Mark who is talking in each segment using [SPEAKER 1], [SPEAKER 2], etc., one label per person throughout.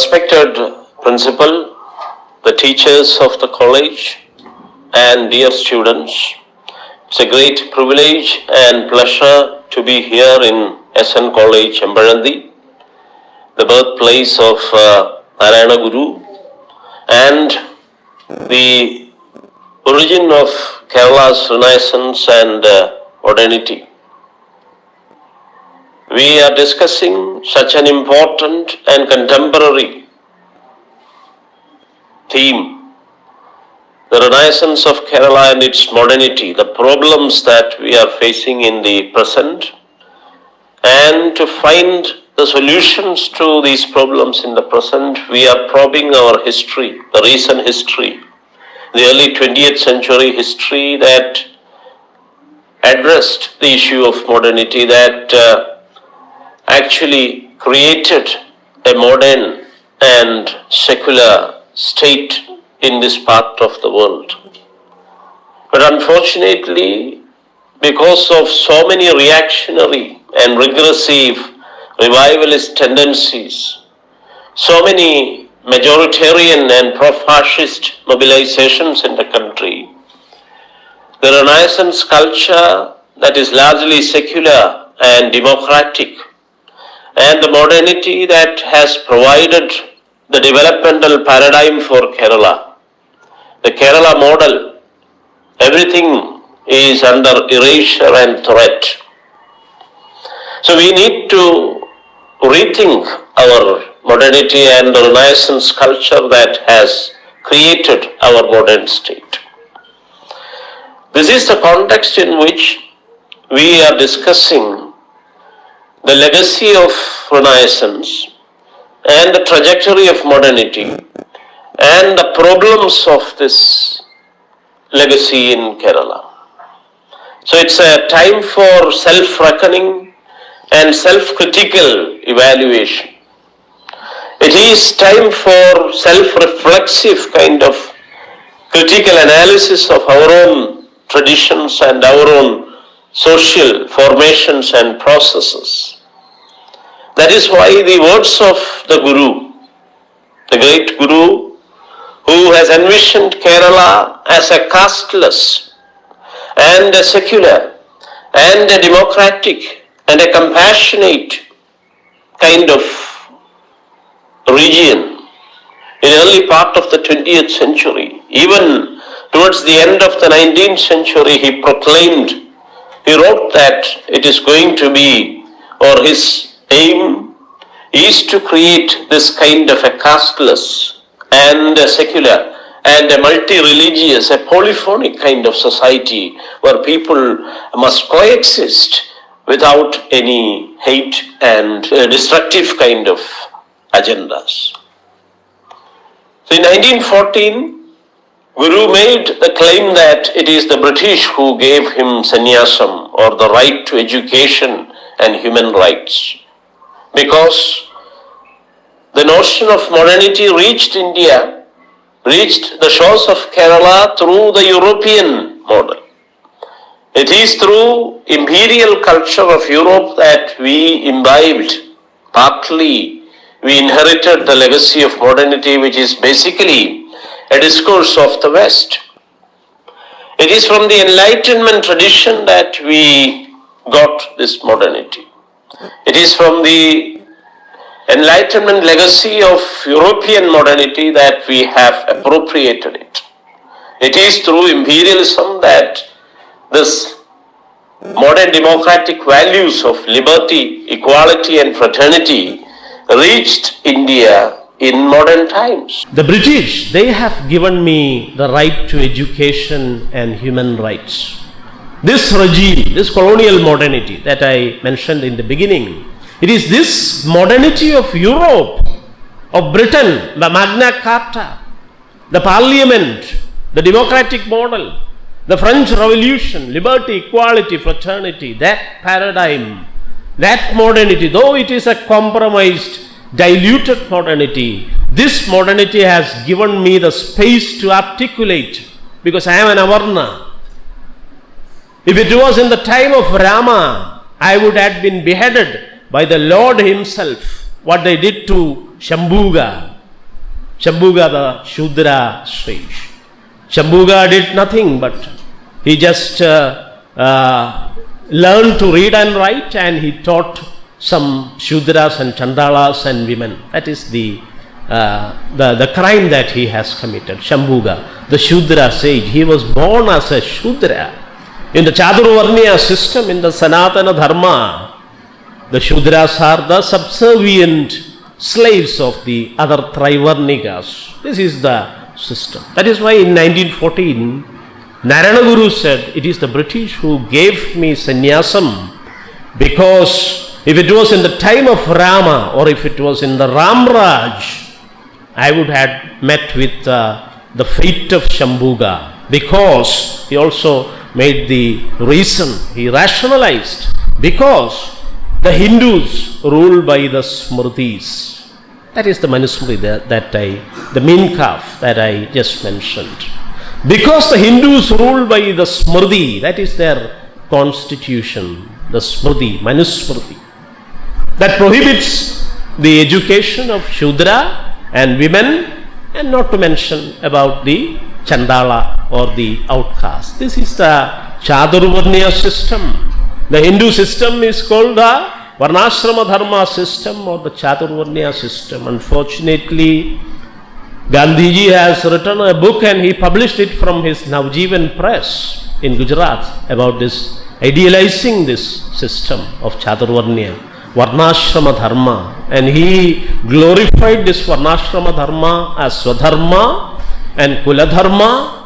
[SPEAKER 1] Respected principal, the teachers of the college, and dear students, it's a great privilege and pleasure to be here in SN College, Chempazhanthy, the birthplace of Narayana Guru and the origin of Kerala's Renaissance and modernity. We are discussing such an important and contemporary theme, the Renaissance of Kerala and its modernity, the problems that we are facing in the present, and to find the solutions to these problems in the present, we are probing our history, the recent history, the early 20th century history that addressed the issue of modernity, that actually created a modern and secular state in this part of the world. But unfortunately, because of so many reactionary and regressive revivalist tendencies, so many majoritarian and pro-fascist mobilizations in the country, the Renaissance culture that is largely secular and democratic, and the modernity that has provided the developmental paradigm for Kerala, the Kerala model, everything is under erasure and threat. So we need to rethink our modernity and the Renaissance culture that has created our modern state. This is the context in which we are discussing the legacy of Renaissance and the trajectory of modernity and the problems of this legacy in Kerala. So it's a time for self-reckoning and self-critical evaluation. It is time for self-reflexive kind of critical analysis of our own traditions and our own social formations and processes. That is why the words of the Guru, the great Guru, who has envisioned Kerala as a casteless and a secular and a democratic and a compassionate kind of region in the early part of the 20th century. Even towards the end of the 19th century, he wrote that it is going to be, or his aim is to create this kind of a casteless and a secular and a multi-religious, a polyphonic kind of society where people must coexist without any hate and destructive kind of agendas. So in 1914, Guru made the claim that it is the British who gave him sannyasam, or the right to education and human rights, because the notion of modernity reached India, reached the shores of Kerala through the European model. It is through imperial culture of Europe that we imbibed, partly we inherited the legacy of modernity, which is basically a discourse of the West. It is from the Enlightenment tradition that we got this modernity. It is from the Enlightenment legacy of European modernity that we have appropriated it. It is through imperialism that this modern democratic values of liberty, equality and fraternity reached India in modern times.
[SPEAKER 2] The British, they have given me the right to education and human rights. This regime, this colonial modernity that I mentioned in the beginning, it is this modernity of Europe, of Britain, the Magna Carta, the Parliament, the democratic model, the French Revolution, liberty, equality, fraternity, that paradigm, that modernity, though it is a compromised, diluted modernity, this modernity has given me the space to articulate, because I am an Avarna. If it was in the time of Rama, I would have been beheaded by the Lord himself, what they did to Shambhuga. Chambuga the Shudra sage. Chambuga did nothing but he just learned to read and write, and he taught some Shudras and Chandalas and women. That is the crime that he has committed. Chambuga, the Shudra sage. He was born as a Shudra. In the Chaturvarnya system, in the Sanatana Dharma, the Shudras are the subservient slaves of the other Trivarnikas. This is the system. That is why in 1914, Narayana Guru said, it is the British who gave me sannyasam, because if it was in the time of Rama or if it was in the Ramraj, I would have met with the fate of Chambuga, because he also made the reason, he rationalized, because the Hindus rule by the Smritis. That is the Manusmriti the main calf that I just mentioned. Because the Hindus rule by the Smriti, that is their constitution, the Smriti, Manusmriti, that prohibits the education of Shudra and women, and not to mention about the Chandala or the outcast. This is the Chaturvarnya system. The Hindu system is called the Varnashrama Dharma system or the Chaturvarnya system. Unfortunately, Gandhiji has written a book and he published it from his Navjivan press in Gujarat about this, idealizing this system of Chaturvarnya, Varnashrama Dharma. And he glorified this Varnashrama Dharma as Swadharma and Kuladharma.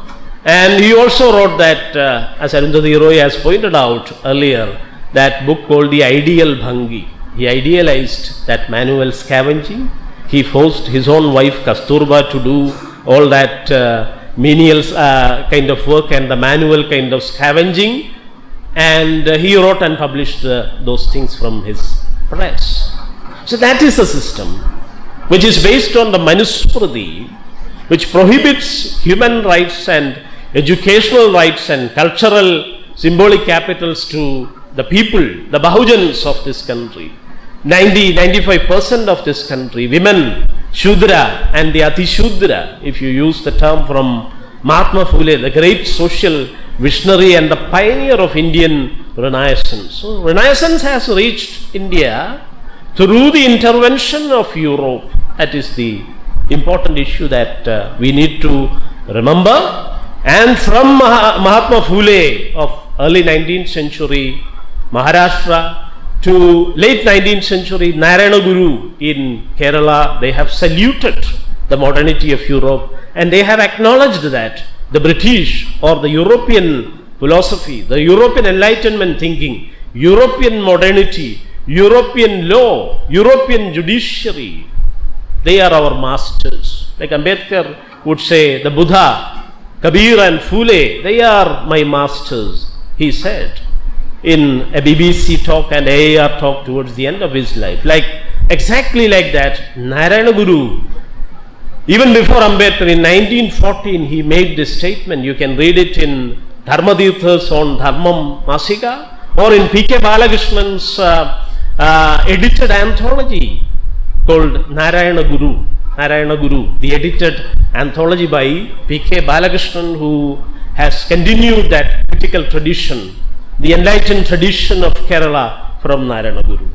[SPEAKER 2] And he also wrote that, as Arundhati Roy has pointed out earlier, that book called The Ideal Bhangi. He idealized that manual scavenging. He forced his own wife Kasturba to do all that menial kind of work and the manual kind of scavenging. And he wrote and published those things from his press. So that is the system which is based on the Manusmriti, which prohibits human rights and educational rights and cultural symbolic capitals to the people, the Bahujans of this country. 95% of this country, women, Shudra and the Atishudra, if you use the term from Mahatma Phule, the great social visionary and the pioneer of Indian Renaissance. So Renaissance has reached India through the intervention of Europe. That is the important issue that we need to remember. And from Mahatma Phule of early 19th century Maharashtra to late 19th century Narayana Guru in Kerala, they have saluted the modernity of Europe and they have acknowledged that the British or the European philosophy, the European Enlightenment thinking, European modernity, European law, European judiciary, they are our masters. Like Ambedkar would say, the Buddha, Kabir and Phule, they are my masters, he said in a BBC talk and AAR talk towards the end of his life. Exactly like that, Narayana Guru, even before Ambedkar, in 1914, he made this statement. You can read it in Dharmatirtha's on Dharmam Masika or in P.K. Balakrishnan's edited anthology called Narayana Guru, the edited anthology by P.K. Balakrishnan, who has continued that critical tradition, the enlightened tradition of Kerala from Narayana Guru.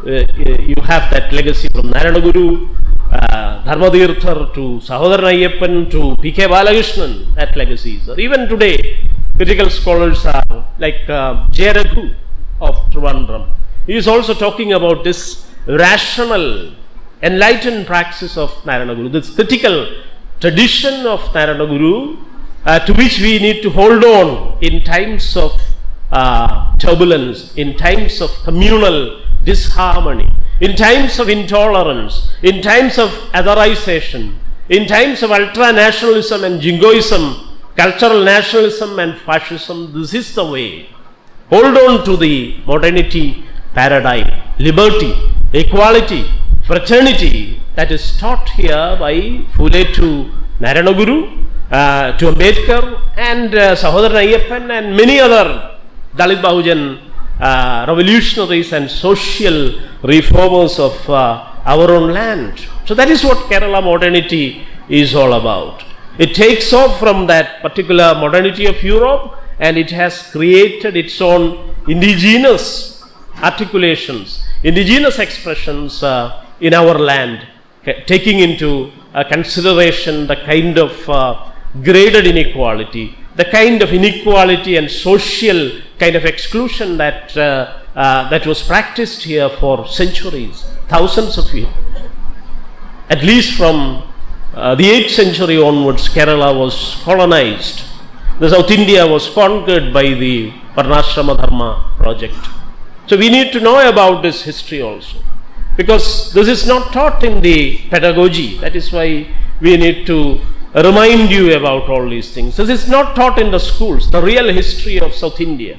[SPEAKER 2] You have that legacy from Narayana Guru, Dharmatirtha to Sahodaran Ayyappan to P.K. Balakrishnan, that legacy is there. Even today, critical scholars are like J. Raghu of Trivandrum. He is also talking about this rational, enlightened praxis of Narayana Guru, this critical tradition of Narayana Guru, to which we need to hold on in times of turbulence, in times of communal disharmony, in times of intolerance, in times of otherization, in times of ultra-nationalism and jingoism, cultural nationalism and fascism. This is the way. Hold on to the modernity paradigm, liberty, equality, fraternity that is taught here by Phule to Narayana Guru, to Ambedkar and Sahodaran Ayyappan and many other Dalit Bahujan revolutionaries and social reformers of our own land. So that is what Kerala modernity is all about. It takes off from that particular modernity of Europe, and it has created its own indigenous articulations, indigenous expressions in our land, taking into consideration the kind of graded inequality, the kind of inequality and social kind of exclusion that that was practiced here for centuries, thousands of years. At least from the 8th century onwards, Kerala was colonized. The South India was conquered by the Varnashrama Dharma project. So we need to know about this history also, because this is not taught in the pedagogy. That is why we need to remind you about all these things. This is not taught in the schools. The real history of South India,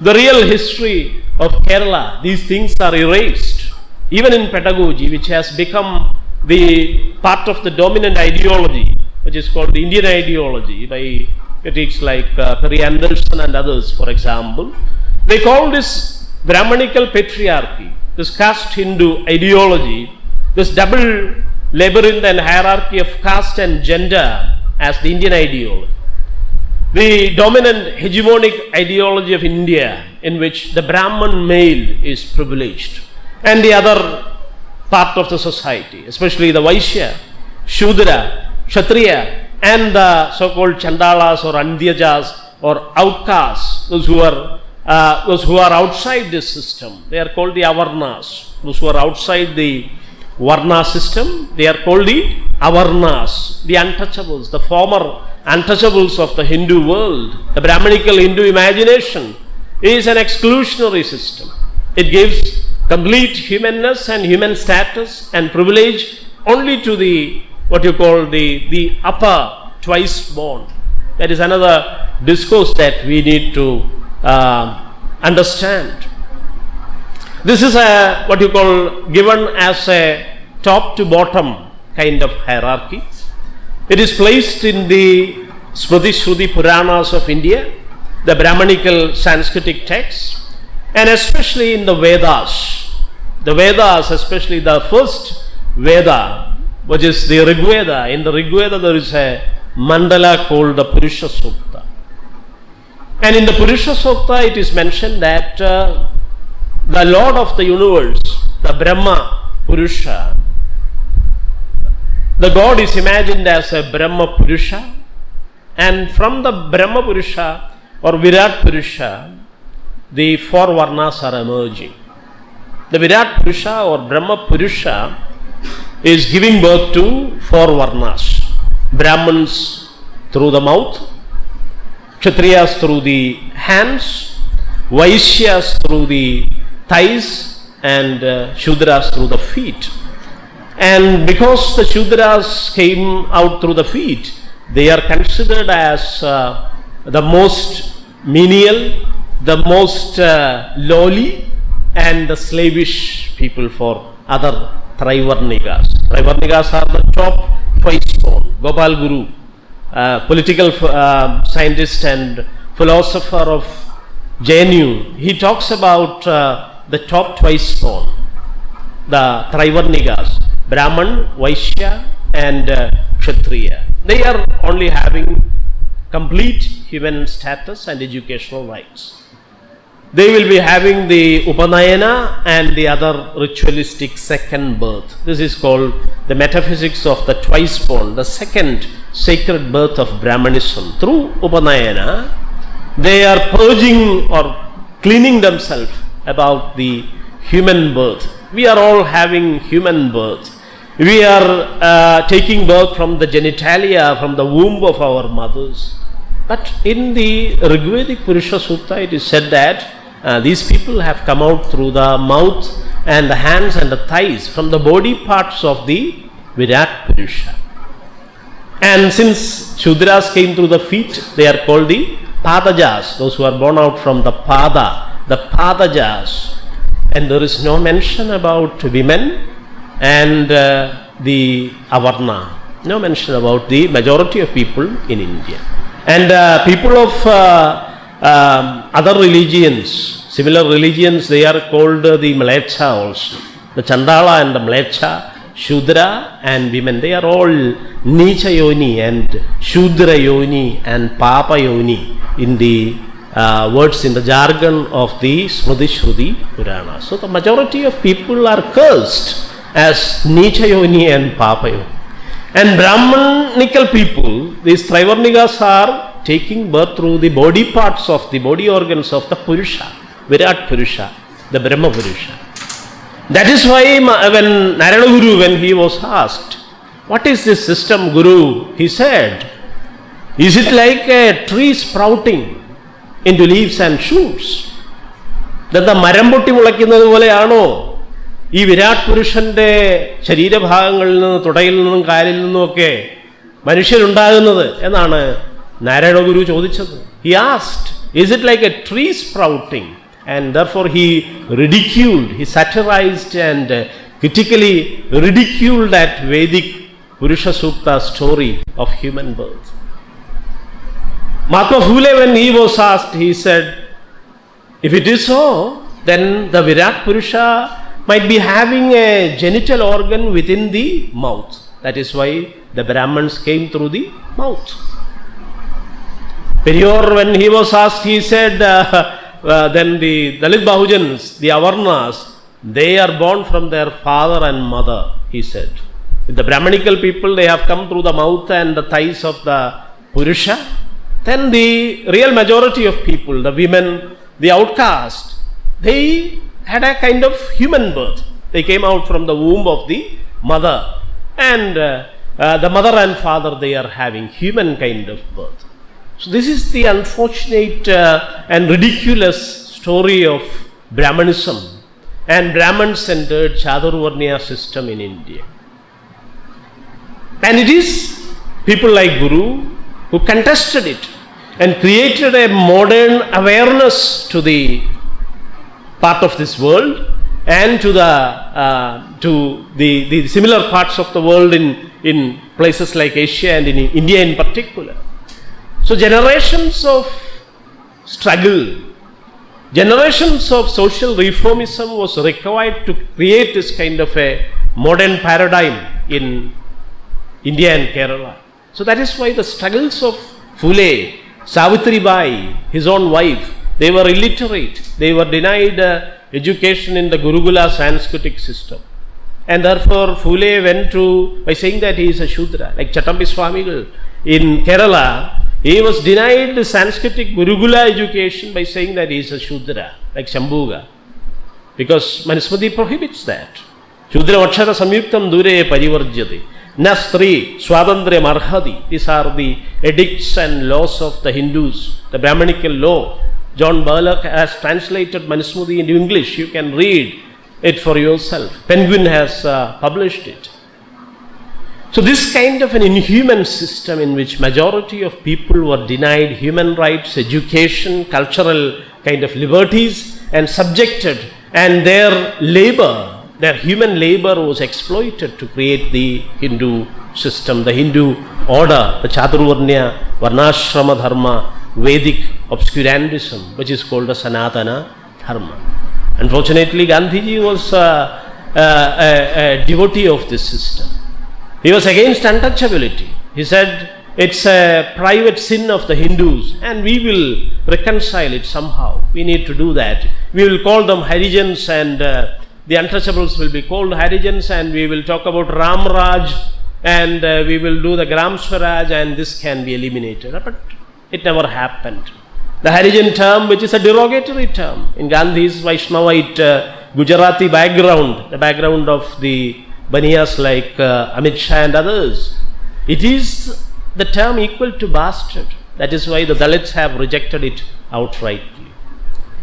[SPEAKER 2] the real history of Kerala, these things are erased. Even in pedagogy, which has become the part of the dominant ideology, which is called the Indian ideology by critics like Perry Anderson and others, for example, they call this Brahmanical patriarchy, this caste Hindu ideology, this double labyrinth and hierarchy of caste and gender as the Indian ideology. The dominant hegemonic ideology of India, in which the Brahman male is privileged and the other part of the society, especially the Vaishya, Shudra, Kshatriya, and the so-called Chandalas or Andhyajas or outcasts, those who are outside this system, they are called the Avarnas. Those who are outside the Varna system, they are called the Avarnas, the untouchables, the former untouchables of the Hindu world. The Brahmanical Hindu imagination is an exclusionary system. It gives complete humanness and human status and privilege only to the what you call the upper twice born. That is another discourse that we need to understand. This is a what you call given as a top to bottom kind of hierarchy. It is placed in the Smriti Shruti Puranas of India, the Brahmanical Sanskritic texts, and especially in the Vedas. The Vedas, especially the first Veda, which is the Rig Veda. In the Rig Veda there is a mandala called the Purusha Sukta. And in the Purusha Sukta it is mentioned that the Lord of the universe, the Brahma Purusha, the God is imagined as a Brahma Purusha, and from the Brahma Purusha or Virat Purusha, the four Varnas are emerging. The Virat Purusha or Brahma Purusha is giving birth to four Varnas. Brahmins through the mouth, Kshatriyas through the hands, Vaishyas through the thighs, and Shudras through the feet. And because the Shudras came out through the feet, they are considered as the most menial, the most lowly, and the slavish people for other Trivarnikas. Trivarnikas are the top twice born. Gopal Guru, political scientist and philosopher of JNU, he talks about the top twice born, the Trivarnikas, Brahman, Vaishya, and Kshatriya. They are only having complete human status and educational rights. They will be having the Upanayana and the other ritualistic second birth. This is called the metaphysics of the twice born, the second sacred birth of Brahmanism. Through Upanayana, they are purging or cleaning themselves about the human birth. We are all having human birth. We are taking birth from the genitalia, from the womb of our mothers. But in the Rigvedic Purusha Sutta, it is said that these people have come out through the mouth and the hands and the thighs, from the body parts of the Virat Purusha. And since Shudras came through the feet, they are called the Padajas, those who are born out from the Pada, the Padajas. And there is no mention about women and the Avarna, no mention about the majority of people in India. And people of other religions, similar religions, they are called the Mlecha also. The Chandala and the Mlecha, Shudra and women, they are all Nicha Yoni and Shudra Yoni and Papa Yoni in the words in the jargon of the Smriti Shruti Purana. So the majority of people are cursed as Nicha Yoni and Papa Yoni. And Brahmanical people, these Trivarnikas are taking birth through the body parts of the body organs of the Purusha, Virat Purusha, the Brahma Purusha. That is why when Narayana Guru, when he was asked, what is this system, Guru? He said, is it like a tree sprouting into leaves and shoots? That the Maramboti Mulakinadu Voleano, ഈ വിരാട് പുരുഷന്റെ ശരീരഭാഗങ്ങളിൽ നിന്ന് തുടയിൽ നിന്നും കാലിൽ നിന്നുമൊക്കെ മനുഷ്യരുണ്ടാകുന്നത് എന്നാണ് നാരായണ ഗുരു ചോദിച്ചത്. He asked, is it like a tree sprouting? And therefore he ridiculed, he satirized and critically ridiculed that Vedic Purusha Sukta story of human birth. Mahatma Phule, when he was asked, he said, if it is so, then the Virat Purusha might be having a genital organ within the mouth. That is why the Brahmins came through the mouth. Periyar, when he was asked, he said, then the Dalit Bahujans, the Avarnas, they are born from their father and mother, he said. The Brahmanical people, they have come through the mouth and the thighs of the Purusha. Then the real majority of people, the women, the outcast, they had a kind of human birth. They came out from the womb of the mother, and the mother and father, they are having human kind of birth. So this is the unfortunate and ridiculous story of Brahmanism and Brahman-centered Chaturvarnya system in India. And it is people like Guru who contested it and created a modern awareness to the part of this world and to the similar parts of the world in places like Asia and in India in particular. So generations of struggle, generations of social reformism was required to create this kind of a modern paradigm in India and Kerala. So that is why the struggles of Phule, Savitri Bai, his own wife, they were illiterate. They were denied education in the Gurukula Sanskritic system. And therefore Phule went to, by saying that he is a Shudra, like Chattambi Swamigal in Kerala, he was denied the Sanskritic Gurukula education by saying that he is a Shudra, like Shambhuga. Because Manusmriti prohibits that. Shudra Vakshara Samyuktam Dure Parivarjyate. Na Stri Swadandrya Marhadi. These are the edicts and laws of the Hindus, the Brahmanical law. John Burlock has translated Manusmriti into English. You can read it for yourself. Penguin has published it. So this kind of an inhuman system in which majority of people were denied human rights, education, cultural kind of liberties and subjected, and their labor, their human labor was exploited to create the Hindu system, the Hindu order, the Chaturvarnya, Varnashrama Dharma, Vedic obscurantism, which is called the Sanatana Dharma. Unfortunately, Gandhiji was a devotee of this system. He was against untouchability. He said it's a private sin of the Hindus and we will reconcile it somehow. We need to do that. We will call them Harijans and the untouchables will be called Harijans, and we will talk about Ram Raj and we will do the Gram Swaraj, and this can be eliminated. But it never happened. The Harijan term, which is a derogatory term in Gandhi's Vaishnavite Gujarati background, the background of the Baniyas like Amit Shah and others, it is the term equal to bastard. That is why the Dalits have rejected it outrightly.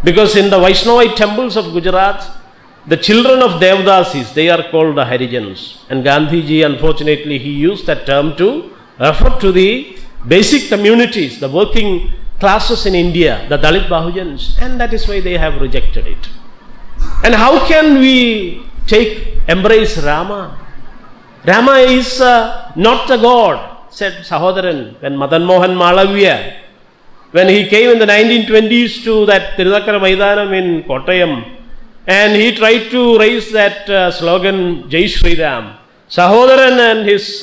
[SPEAKER 2] Because in the Vaishnavite temples of Gujarat, the children of Devdasis, they are called the Harijans. And Gandhiji, unfortunately, he used that term to refer to the basic communities, the working classes in India, the Dalit Bahujans, and that is why they have rejected it. And how can we embrace Rama? Rama is not the God, said Sahodaran, when Madan Mohan Malaviya, when he came in the 1920s to that Tirunakara Maidanam in Kottayam, and he tried to raise that slogan, Jai Shri Ram. Sahodaran and his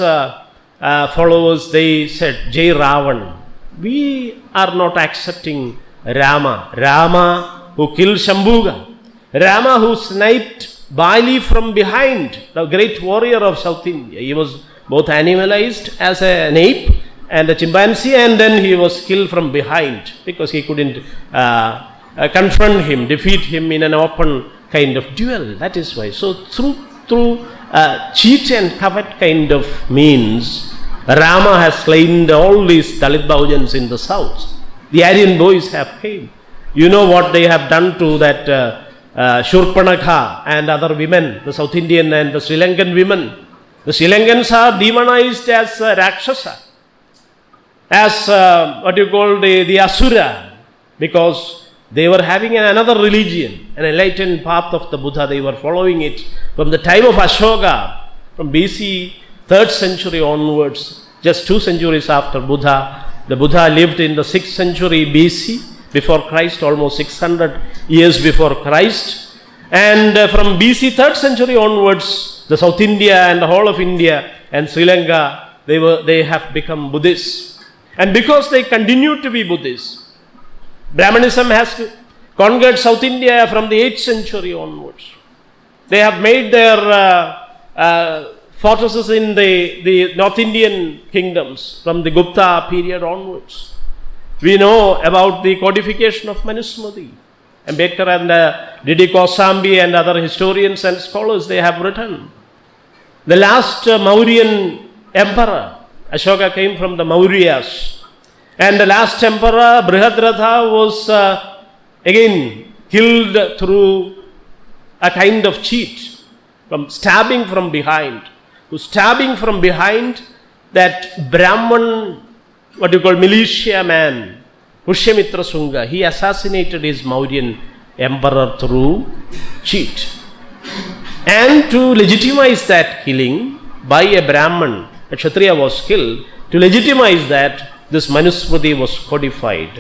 [SPEAKER 2] followers, they said, Jai Ravan, we are not accepting Rama. Rama who killed Shambhuga. Rama who sniped Bali from behind, the great warrior of South India. He was both animalized as an ape and a chimpanzee, and then he was killed from behind because he couldn't confront him, defeat him in an open kind of duel. That is why. So through cheat and covet kind of means, Rama has slain all these Dalit Bahujans in the south. The Aryan boys have came. You know what they have done to that Shurpanakha and other women, the South Indian and the Sri Lankan women. The Sri Lankans are demonized as Rakshasa, as the Asura, because they were having another religion, an enlightened path of the Buddha. They were following it from the time of Ashoka, from BC 3rd century onwards, just 2 centuries after Buddha. The Buddha lived in the 6th century BC, before Christ, almost 600 years before Christ. And from BC 3rd century onwards, the South India and the whole of India and Sri Lanka, they have become Buddhists. And because they continue to be Buddhists, Brahmanism has conquered South India from the 8th century onwards. They have made their fortresses in the North Indian kingdoms from the Gupta period onwards. We know about the codification of Manusmriti. Ambedkar and Didi Kosambi and other historians and scholars, they have written. The last Mauryan emperor, Ashoka, came from the Mauryas. And the last emperor, Brihadratha, was again killed through a kind of cheat, from stabbing from behind. To stabbing from behind, that Brahman, militia man, Pushyamitra Sunga, he assassinated his Mauryan emperor through cheat. And to legitimize that killing by a Brahman, a Kshatriya was killed, to legitimize that, this Manusmriti was codified,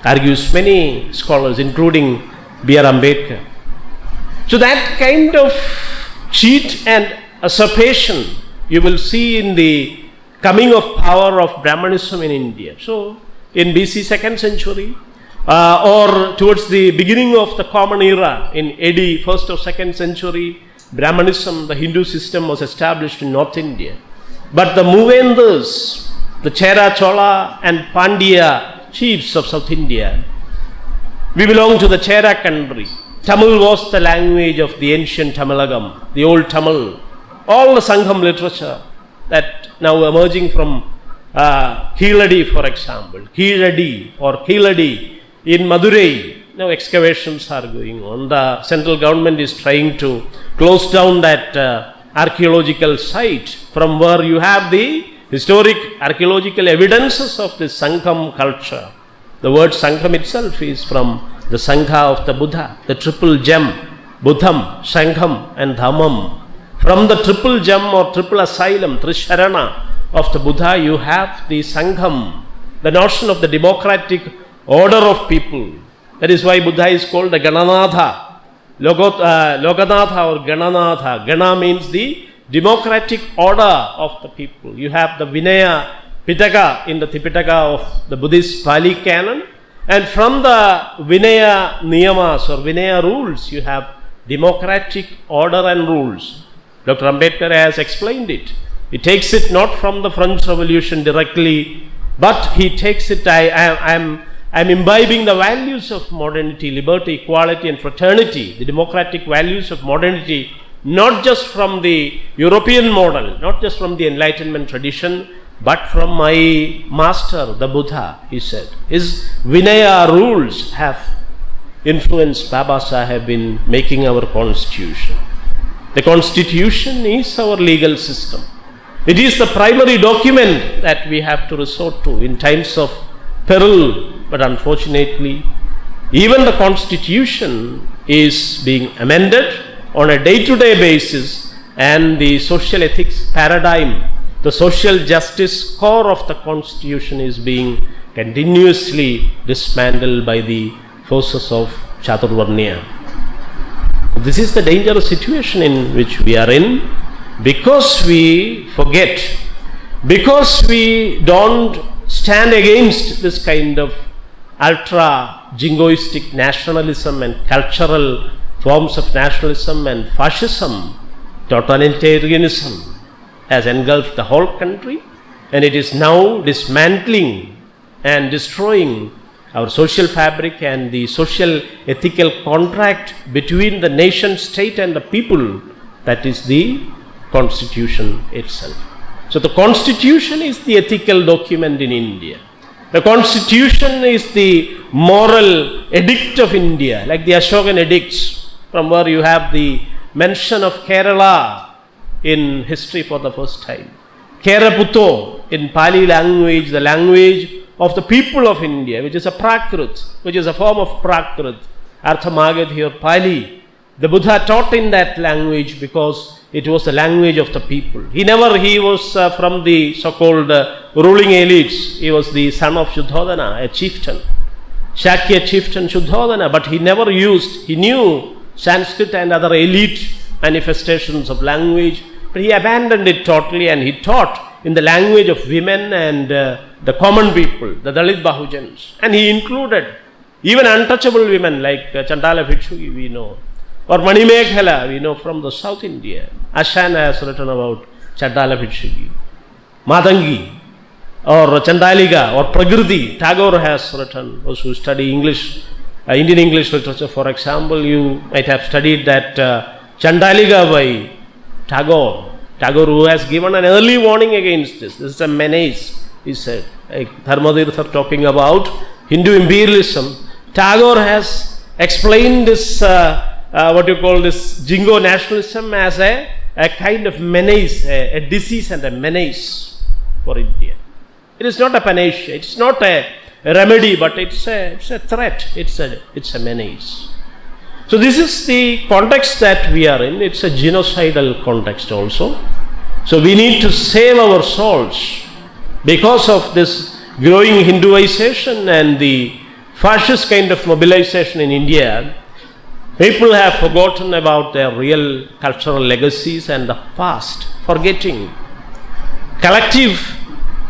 [SPEAKER 2] argues many scholars, including B.R. Ambedkar. So that kind of cheat and usurpation you will see in the coming of power of Brahmanism in India. So, in BC 2nd century or towards the beginning of the Common Era in AD 1st or 2nd century, Brahmanism, the Hindu system, was established in North India. But the Moovendars, the Chera, Chola and Pandya chiefs of South India, we belong to the Chera country. Tamil was the language of the ancient Tamilagam, the old Tamil. All the Sangham literature that now emerging from Keeladi, for example, Keeladi or Keeladi in Madurai. Now excavations are going on. The central government is trying to close down that archaeological site from where you have the historic archaeological evidences of the Sangham culture. The word Sangham itself is from the Sangha of the Buddha, the triple gem, Buddham, Sangham and Dhammam. From the triple gem or triple asylum, Trisharana of the Buddha, you have the Sangham, the notion of the democratic order of people. That is why Buddha is called the Gananatha, Loganatha or Gananatha. Gana means the democratic order of the people. You have the Vinaya Pitaka in the Tipitaka of the Buddhist Pali canon, and from the Vinaya Niyamas or Vinaya rules, you have democratic order and rules. Dr. Ambedkar has explained it. He takes it not from the French Revolution directly, but he takes it, I'm imbibing the values of modernity, liberty, equality and fraternity, the democratic values of modernity, not just from the European model, not just from the Enlightenment tradition, but from my master, the Buddha, he said. His Vinaya rules have influenced Baba Saheb in making our constitution. The constitution is our legal system. It is the primary document that we have to resort to in times of peril. But unfortunately, even the constitution is being amended on a day-to-day basis, and the social ethics paradigm, the social justice core of the constitution is being continuously dismantled by the forces of Chaturvarnya. This is the dangerous situation in which we are in. because we forget, because we don't stand against this kind of ultra jingoistic nationalism and cultural forms of nationalism and fascism, totalitarianism has engulfed the whole country, and it is now dismantling and destroying our social fabric and the social ethical contract between the nation state and the people, that is the Constitution itself. So the Constitution is the ethical document in India. The Constitution is the moral edict of India, like the Ashokan edicts, from where you have the mention of Kerala in history for the first time. Keraputto in Pali language, the language of the people of India, which is a Prakrit, which is a form of Prakrit, Arthamagadhi or Pali. The Buddha taught in that language because it was the language of the people. He was from the so-called ruling elites. He was the son of Shuddhodana, a chieftain, Shakya chieftain Shuddhodana, but he knew Sanskrit and other elite manifestations of language, but he abandoned it totally and he taught in the language of women and the common people, the Dalit Bahujans. And he included even untouchable women like Chandala Bhikshuki, we know, or Manimekhala, we know from the South India. Ashana has written about Chandala Bhikshuki. Madangi, or Chandaliga, or Pragriti, Tagore has written. Those who study English, Indian English literature, for example, you might have studied that Chandaliga by Tagore, who has given an early warning against this. This is a menace, he said. Like Dharmatirtha talking about Hindu imperialism. Tagore has explained this, this jingo nationalism as a kind of menace, a disease and a menace for India. It is not a panacea, it's not a remedy, but it's a threat, it's a menace. So this is the context that we are in. It's a genocidal context also. So we need to save our souls because of this growing Hinduization and the fascist kind of mobilization in India. People have forgotten about their real cultural legacies and the past, forgetting, collective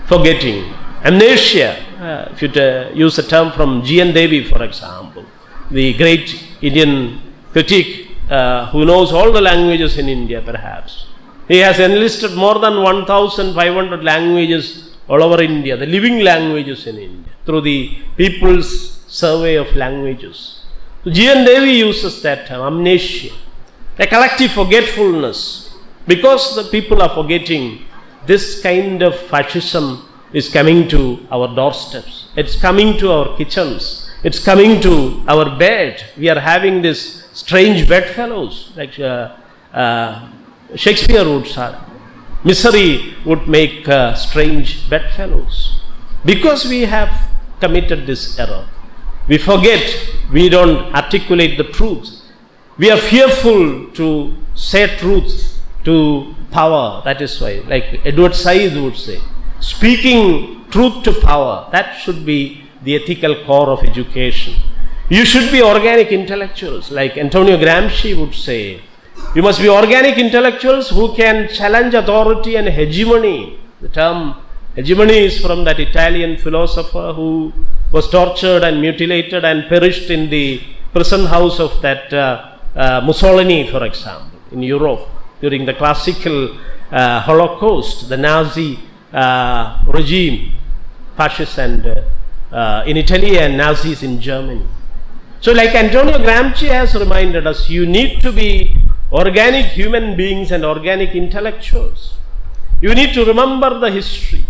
[SPEAKER 2] forgetting, amnesia. If you use a term from G.N. Devi, for example, the great Indian critic who knows all the languages in India perhaps. He has enlisted more than 1,500 languages all over India, the living languages in India, through the People's Survey of Languages. So G.N. Devi uses that term, amnesia, a collective forgetfulness. Because the people are forgetting, this kind of fascism is coming to our doorsteps. It's coming to our kitchens. It's coming to our bed. We are having this strange bedfellows, like Shakespeare would say. Misery would make strange bedfellows. Because we have committed this error. We forget, we don't articulate the truth. We are fearful to say truth to power. That is why, like Edward Said would say, speaking truth to power, that should be the ethical core of education. You should be organic intellectuals, like Antonio Gramsci would say. You must be organic intellectuals who can challenge authority and hegemony. The term hegemony is from that Italian philosopher who was tortured and mutilated and perished in the prison house of that Mussolini, for example, in Europe during the classical Holocaust, the Nazi regime, fascists and in Italy and Nazis in Germany. So like Antonio Gramsci has reminded us, you need to be organic human beings and organic intellectuals. You need to remember the history.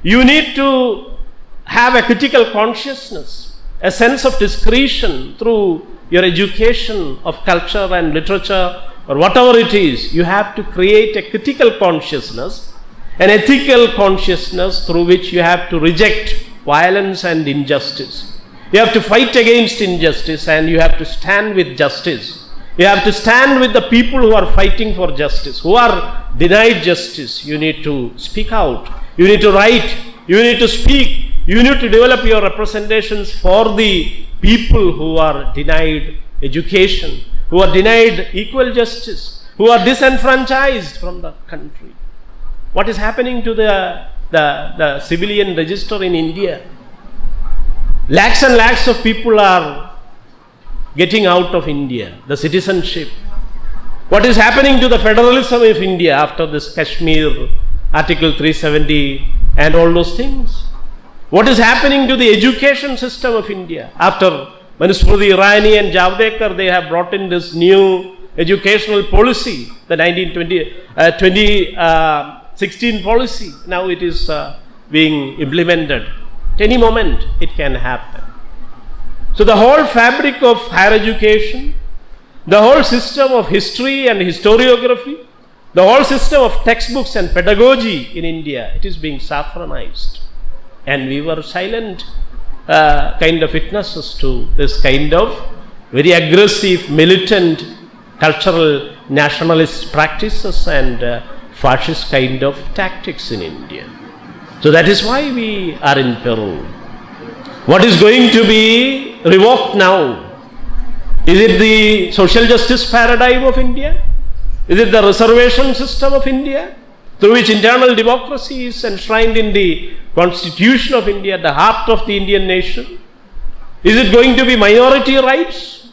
[SPEAKER 2] You need to have a critical consciousness, a sense of discretion through your education of culture and literature or whatever it is. You have to create a critical consciousness, an ethical consciousness through which you have to reject violence and injustice. You have to fight against injustice and you have to stand with justice. You have to stand with the people who are fighting for justice, who are denied justice. You need to speak out. You need to write. You need to speak. You need to develop your representations for the people who are denied education, who are denied equal justice, who are disenfranchised from the country. What is happening to the civilian register in India? Lakhs and lakhs of people are getting out of India, the citizenship. What is happening to the federalism of India after this Kashmir, Article 370 and all those things? What is happening to the education system of India? After Manusmriti Irani and Javadekar, they have brought in this new educational policy, the 2016 policy. Now it is being implemented. At any moment it can happen. So the whole fabric of higher education, the whole system of history and historiography, the whole system of textbooks and pedagogy in India, it is being saffronized. And we were silent kind of witnesses to this kind of very aggressive, militant, cultural nationalist practices and fascist kind of tactics in India. So that is why we are in peril. What is going to be revoked now? Is it the social justice paradigm of India? Is it the reservation system of India, through which internal democracy is enshrined in the Constitution of India, the heart of the Indian nation? Is it going to be minority rights?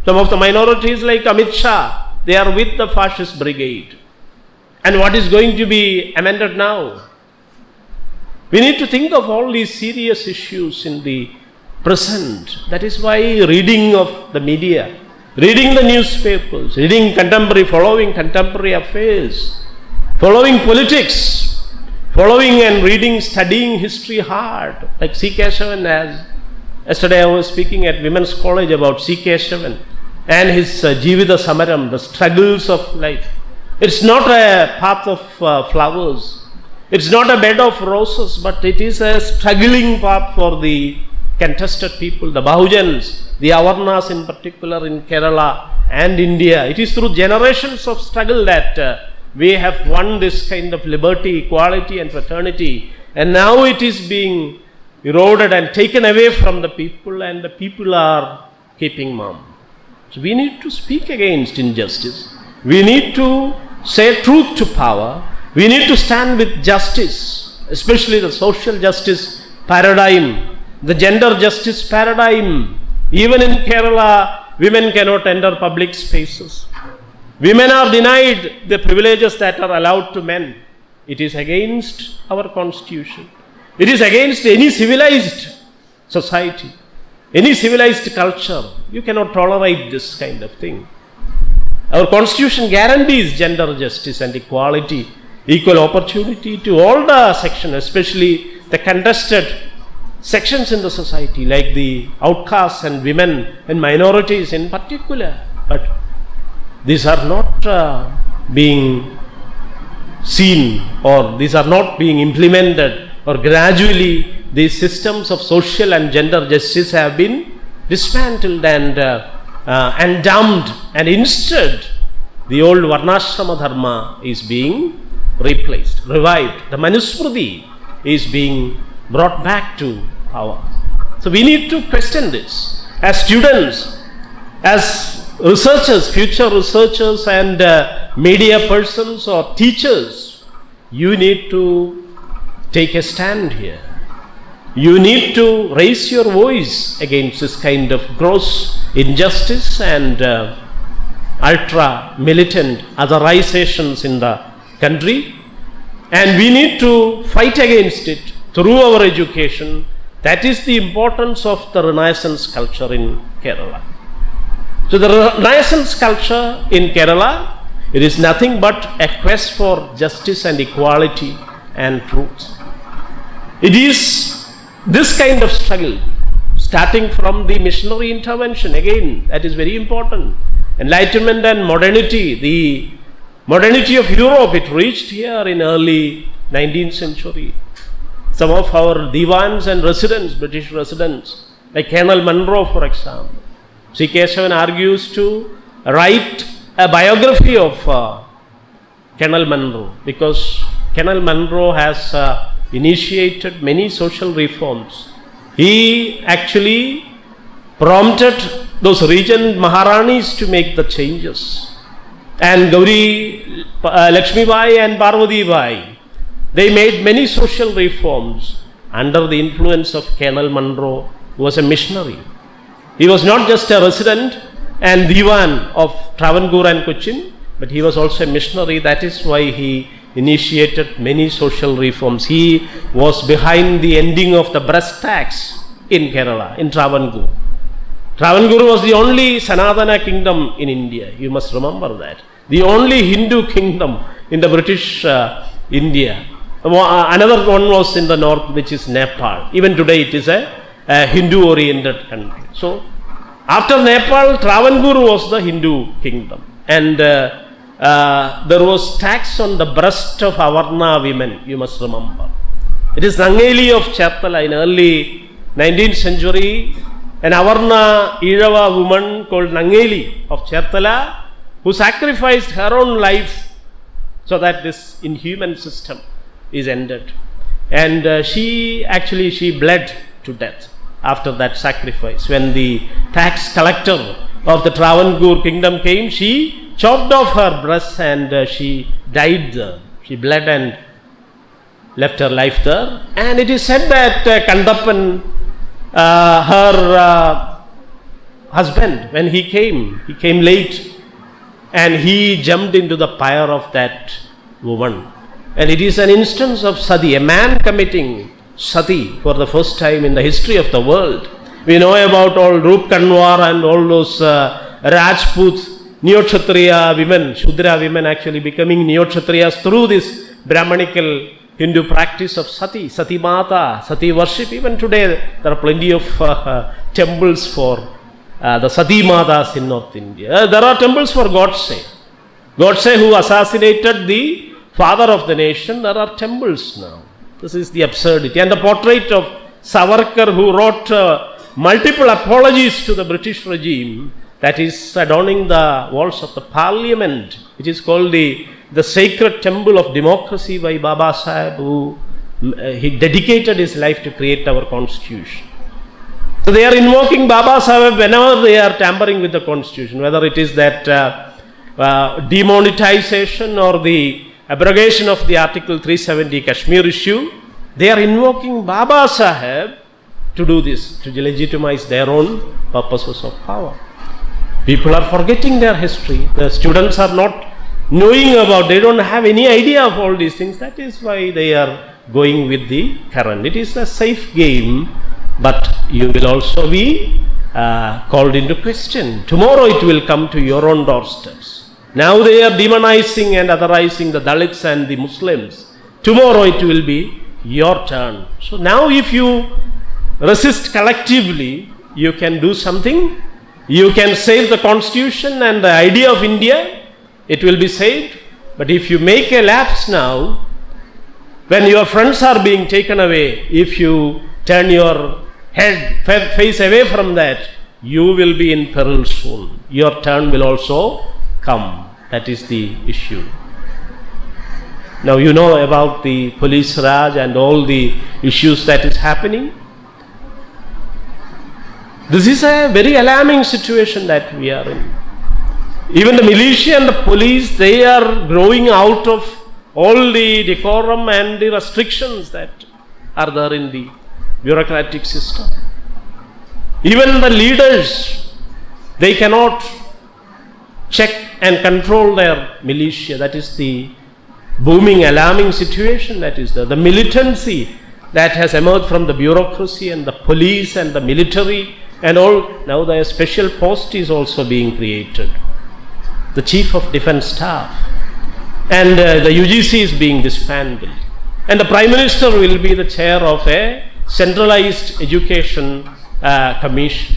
[SPEAKER 2] Some of the minorities like Amit Shah, they are with the fascist brigade. And what is going to be amended now? We need to think of all these serious issues in the present. That is why reading of the media, reading the newspapers, reading contemporary, following contemporary affairs, following politics, following and reading, studying history hard, like C. Keshavan has. Yesterday I was speaking at Women's College about C. Keshavan and his Jivita Samaram, the struggles of life. It's not a path of flowers. It's not a bed of roses, but it is a struggling path for the contested people, the Bahujans, the Avarnas in particular in Kerala and India. It is through generations of struggle that we have won this kind of liberty, equality and fraternity, and now it is being eroded and taken away from the people, and the people are keeping mum. So we need to speak against injustice. We need to say truth to power. We need to stand with justice, especially the social justice paradigm, the gender justice paradigm. Even in Kerala, women cannot enter public spaces. Women are denied the privileges that are allowed to men. It is against our constitution. It is against any civilized society, any civilized culture. You cannot tolerate this kind of thing. Our constitution guarantees gender justice and equality, equal opportunity to all the sections, especially the contested sections in the society, like the outcasts and women and minorities in particular. But these are not being seen, or these are not being implemented, or gradually these systems of social and gender justice have been dismantled and dumped, and instead the old Varnashrama Dharma is being replaced, revived. The Manusmriti is being brought back to power. So we need to question this. As students, as researchers, future researchers and media persons or teachers, you need to take a stand here. You need to raise your voice against this kind of gross injustice and ultra militant otherizations in the country, and we need to fight against it through our education. That is the importance of the Renaissance culture in Kerala. So the Renaissance culture in Kerala, it is nothing but a quest for justice and equality and truth. It is this kind of struggle, starting from the missionary intervention, again, that is very important. Enlightenment and modernity, the modernity of Europe, it reached here in early 19th century. Some of our divans and residents, British residents, like Colonel Munro, for example. C. Keshavan argues to write a biography of Colonel Munro, because Colonel Munro has initiated many social reforms. He actually prompted those regent Maharanis to make the changes. and Gauri Lakshmi Bai and Parvati Bai, they made many social reforms under the influence of Colonel Munro, who was a missionary. He was not just a resident and Diwan of Travancore and Cochin, but he was also a missionary. That is why he initiated many social reforms. He was behind the ending of the breast tax in Kerala, in Travancore. Travancore was the only Sanatana kingdom in India. You must remember that. The only Hindu kingdom in the British India. Another one was in the north, which is Nepal. Even today it is a Hindu-oriented country. So, after Nepal, Travancore was the Hindu kingdom. And there was tax on the breast of Avarna women, you must remember. It is Nangeli of Cherthala in early 19th century. An Avarna Irava woman called Nangeli of Cherthala, who sacrificed her own life so that this inhuman system is ended. And she bled to death after that sacrifice. When the tax collector of the Travancore kingdom came, she chopped off her breast and she died there. She bled and left her life there. And it is said that Kandappan, her husband, when he came late and he jumped into the pyre of that woman. And it is an instance of sati, a man committing sati for the first time in the history of the world. We know about all Roop Kanwar and all those Rajput, Neo-Kshatriya women, Shudra women actually becoming Neo-Kshatriyas through this Brahmanical Hindu practice of sati, sati mata, sati worship. Even today there are plenty of temples for the sati matas in North India. There are temples for Godse. Godse, who assassinated the father of the nation, there are temples now. This is the absurdity. And the portrait of Savarkar, who wrote multiple apologies to the British regime, that is adorning the walls of the parliament, which is called the sacred temple of democracy by Baba Saheb, who he dedicated his life to create our constitution. So they are invoking Baba Saheb whenever they are tampering with the constitution, whether it is that demonetization or the abrogation of the Article 370 Kashmir issue. They are invoking Baba Saheb to do this, to legitimize their own purposes of power. People are forgetting their history. The students are not knowing about, they don't have any idea of all these things. That is why they are going with the current. It is a safe game, but you will also be called into question. Tomorrow it will come to your own doorsteps. Now they are demonizing and otherizing the Dalits and the Muslims. Tomorrow it will be your turn. So now if you resist collectively, you can do something. You can save the constitution and the idea of India. It will be saved. But if you make a lapse now, when your friends are being taken away, if you turn your face away from that, you will be in peril soon. Your turn will also come. That is the issue. Now you know about the police raj and all the issues that is happening. This is a very alarming situation that we are in. Even the militia and the police, they are growing out of all the decorum and the restrictions that are there in the bureaucratic system. Even the leaders, they cannot check and control their militia. That is the booming, alarming situation that is there. The militancy that has emerged from the bureaucracy and the police and the military and all. Now the special post is also being created. The Chief of Defence Staff. And the UGC is being disbanded. And the Prime Minister will be the chair of a centralized education commission.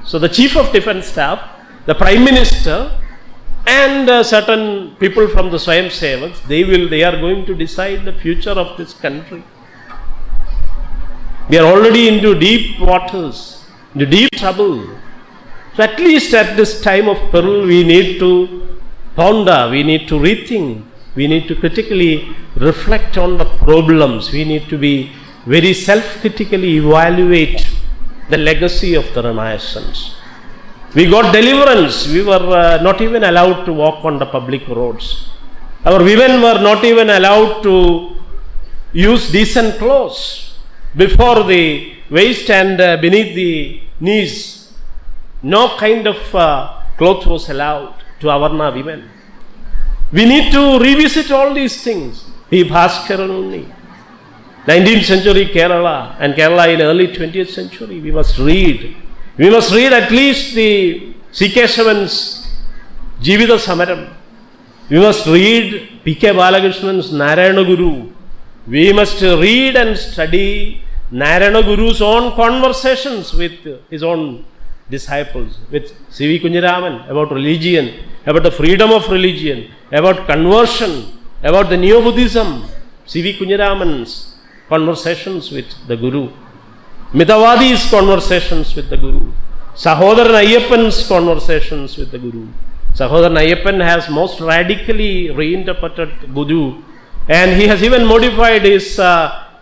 [SPEAKER 2] So the Chief of Defence Staff, the Prime Minister, and certain people from the Swayam Sevaks, they are going to decide the future of this country. We are already into deep waters, into deep trouble. So at least at this time of peril, we need to ponder, we need to rethink, we need to critically reflect on the problems. We need to be very self-critically evaluate the legacy of the Renaissance. We got deliverance. We were not even allowed to walk on the public roads. Our women were not even allowed to use decent clothes before the waist and beneath the knees. No kind of cloth was allowed to Avarna women. We need to revisit all these things. The Bhaskaranuni, 19th century Kerala, and Kerala in early 20th century. We must read. We must read at least the C. Keshavan's Jivita Samaram. We must read P.K. Balakrishnan's Narayana Guru. We must read and study Narayana Guru's own conversations with his own disciples, with C.V. Kunjaraman, about religion, about the freedom of religion, about conversion, about the Neo-Buddhism, C.V. Kunjaraman's conversations with the Guru, Mitavadi's conversations with the Guru, Sahodaran Ayyappan's conversations with the Guru. Sahodaran Ayyappan has most radically reinterpreted Guru, and he has even modified his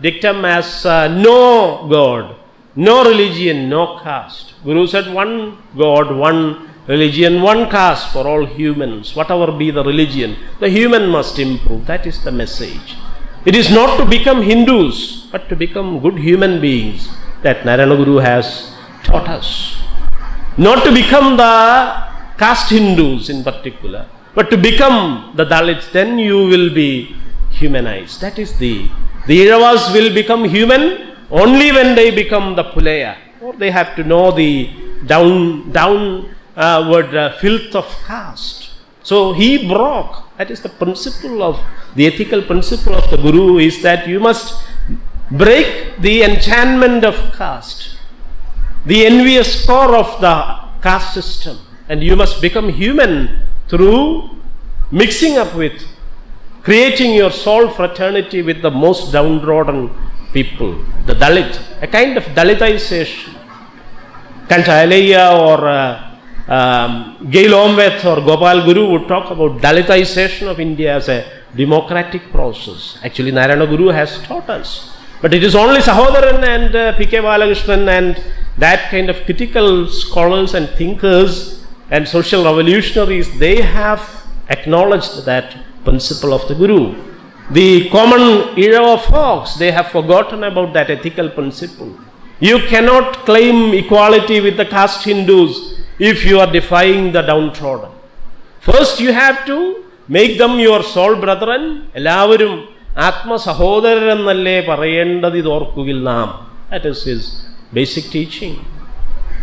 [SPEAKER 2] dictum as no God, no religion, no caste. Guru said one God, one religion, one caste for all humans. Whatever be the religion, the human must improve. That is the message. It is not to become Hindus, but to become good human beings that Narayana Guru has taught us. Not to become the caste Hindus in particular, but to become the Dalits. Then you will be humanized. That is the Iravas will become human only when they become the Puleya, or they have to know the downward filth of caste. So he broke. That is the principle of the ethical principle of the Guru, is that you must break the enchantment of caste, the envious core of the caste system, and you must become human through mixing up with, creating your soul fraternity with the most downtrodden people, the Dalit, a kind of Dalitization. Kanchayalaya or Gail Omveth or Gopal Guru would talk about Dalitization of India as a democratic process. Actually, Narayana Guru has taught us. But it is only Sahodaran and P.K. Balakrishnan and that kind of critical scholars and thinkers and social revolutionaries, they have acknowledged that principle of the Guru. The common Irava folks, they have forgotten about that ethical principle. You cannot claim equality with the caste Hindus if you are defying the downtrodden. First you have to make them your soul brethren. Ellavarum Atma Sahodaran Nalle Parayendadi Dorkugil Nam. That is his basic teaching.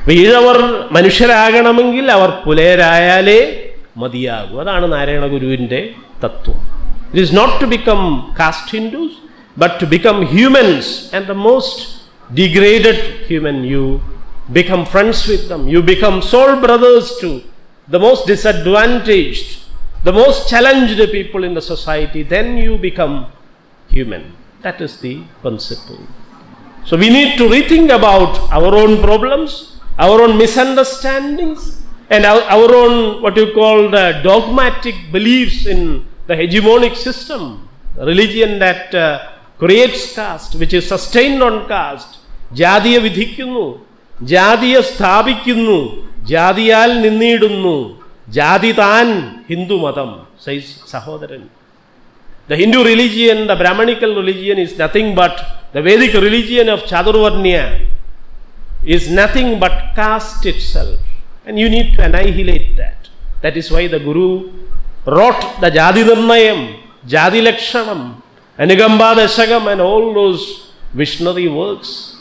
[SPEAKER 2] Veeravar Manusharaganamangil, our Pulerayale Madiyagu. Adana Narayana Guruvinte Tattvam. It is not to become caste Hindus, but to become humans, and the most degraded human, you become friends with them, you become soul brothers to the most disadvantaged, the most challenged people in the society, then you become human. That is the principle. So we need to rethink about our own problems, our own misunderstandings, and our own what you call the dogmatic beliefs in the hegemonic system, the religion that creates caste, which is sustained on caste. Jadiya vidhikkunnu, Jadiya sthapikunnu, Jadiyal ninnidunnu, Jadi tan Hindu madam, says Sahodaran. The Hindu religion, the Brahmanical religion is nothing but, the Vedic religion of Chadurvarnya is nothing but caste itself. And you need to annihilate that. That is why the Guru wrote the Jadi Nirnayam, Jadi Lakshanam, Anugamba Dashagam, and all those visionary works.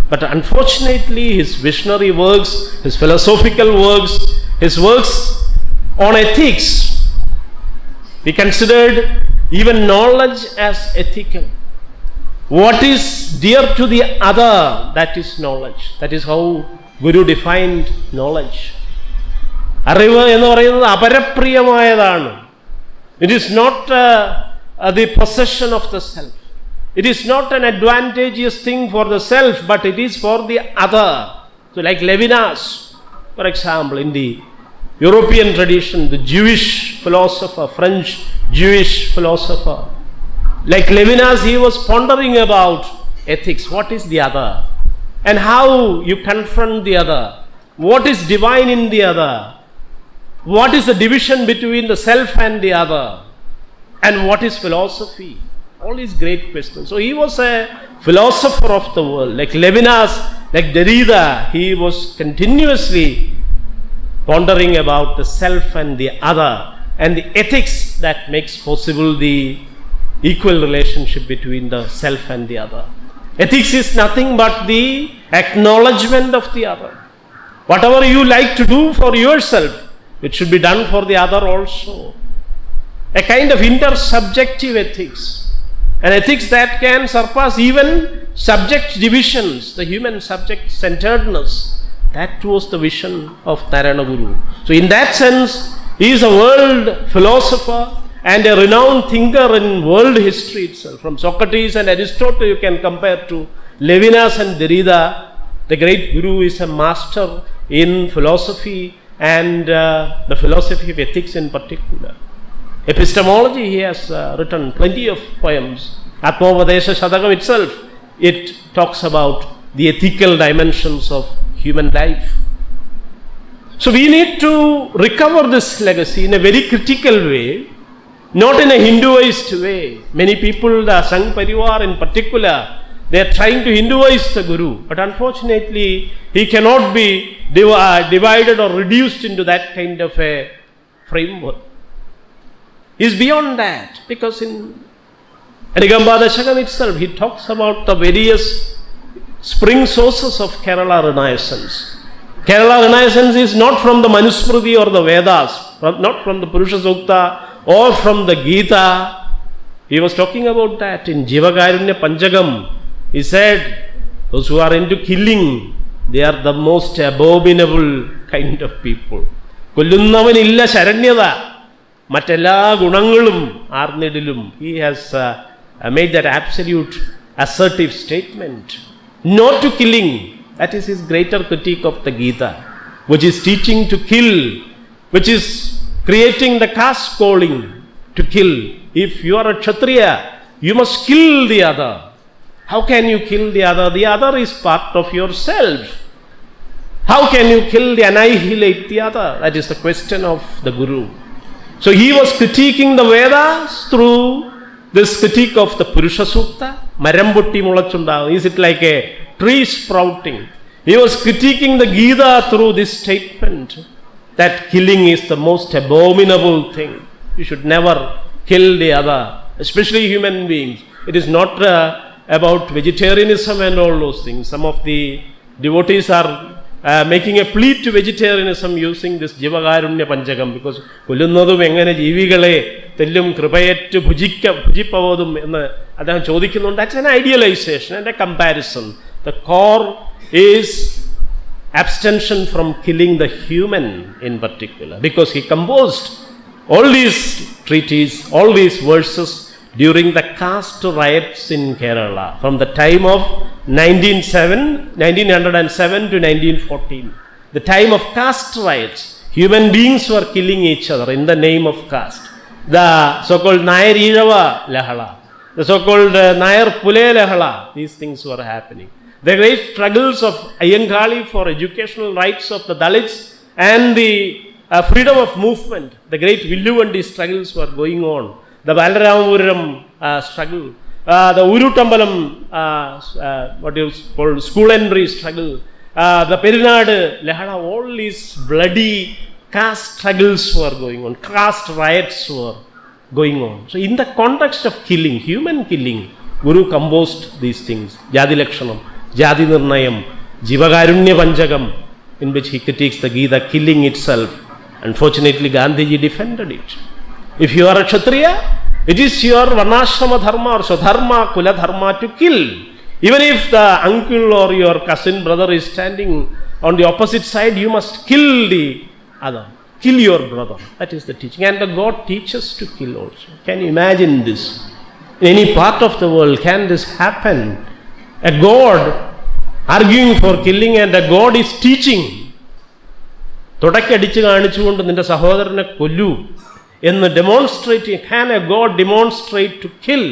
[SPEAKER 2] But unfortunately, his visionary works, his philosophical works, his works on ethics, he considered even knowledge as ethical. What is dear to the other, that is knowledge. That is how Guru defined knowledge. Arivu ennu parayunnathu aparapriyamayathanu. It is not the possession of the self. It is not an advantageous thing for the self, but it is for the other. So like Levinas, for example, in the European tradition, the Jewish philosopher, French Jewish philosopher, like Levinas, he was pondering about ethics. What is the other? And how you confront the other? what is divine in the other, what is the division between the self and the other, and what is philosophy? All these great questions. So he was a philosopher of the world, like Levinas, like Derrida. He was continuously pondering about the self and the other, and the ethics that makes possible the equal relationship between the self and the other. Ethics is nothing but the acknowledgement of the other. Whatever you like to do for yourself, it should be done for the other also. A kind of intersubjective ethics, an ethics that can surpass even subject divisions, the human subject centeredness. That was the vision of Narayana Guru. So in that sense, he is a world philosopher and a renowned thinker in world history itself. From Socrates and Aristotle you can compare to Levinas and Derrida. The great Guru is a master in philosophy and the philosophy of ethics in particular. Epistemology, he has written plenty of poems. Atmavadesha Shadakam itself, it talks about the ethical dimensions of human life. So we need to recover this legacy in a very critical way, not in a Hinduized way. Many people, the Sangh Parivar in particular, they are trying to Hinduize the Guru, but unfortunately he cannot be divided or reduced into that kind of a framework. He is beyond that, because in Anigamba Dashakam itself he talks about the various spring sources of Kerala Renaissance. Kerala Renaissance is not from the Manusmriti or the Vedas, not from the Purusha Sukta or from the Gita. He was talking about that in Jivakarunya Panchagam. He said, those who are into killing, they are the most abominable kind of people. Kollunnavaniilla Sharanyada, Matella Gunangalum Arnidilum. He has made that absolute assertive statement. No to killing. That is his greater critique of the Gita, which is teaching to kill, which is creating the caste calling to kill. If you are a Kshatriya, you must kill the other. How can you kill the other? The other is part of yourself. How can you kill, annihilate the other? That is the question of the Guru. So he was critiquing the Vedas through this critique of the Purusha Sukta. Marambutti mulachunda. Is it like a tree sprouting? He was critiquing the Gita through this statement that killing is the most abominable thing. You should never kill the other, especially human beings. It is not about vegetarianism and all those things. Some of the devotees are making a plea to vegetarianism using this Jivakarunya Panchagam, because കൊല്ലുന്നതും എങ്ങനെ ജീവികളെ തെല്ലും കൃപയേറ്റ് ഭുജിപ്പവതും എന്ന് അദ്ദേഹം ചോദിക്കുന്നുണ്ട്. That's an idealization and a comparison. The core is abstention from killing the human in particular, because he composed all these treatises, all these verses during the caste riots in Kerala from the time of 1907 to 1914. The time of caste riots. Human beings were killing each other in the name of caste. The so-called Nair Irava Lahala, the so-called Nair Pule Lahala, these things were happening. The great struggles of Ayyankali for educational rights of the Dalits and the freedom of movement, the great Villuvendi struggles were going on. The Balaramuram struggle, the Urutambalam, what is called school entry struggle, the Perinadu Lahala, all these bloody caste struggles were going on, caste riots were going on. So in the context of killing, human killing, Guru composed these things, Jadi Lakshanam, Jadi Nirnayam, Jivakarunya Panchagam, in which he critiques the Gita, killing itself. Unfortunately, Gandhiji defended it. If you are a Kshatriya, it is your Varnashrama Dharma or Swadharma, Kula Dharma to kill. Even if the uncle or your cousin brother is standing on the opposite side, you must kill the other. Kill your brother. That is the teaching. And the God teaches to kill also. Can you imagine this? In any part of the world, can this happen? A God arguing for killing and a God is teaching. തുടക്കടിച്ച് കാണിച്ചുകൊണ്ട് നിന്റെ സഹോദരനെ കൊല്ലൂ എന്ന് demonstrating. Can a God demonstrate to kill?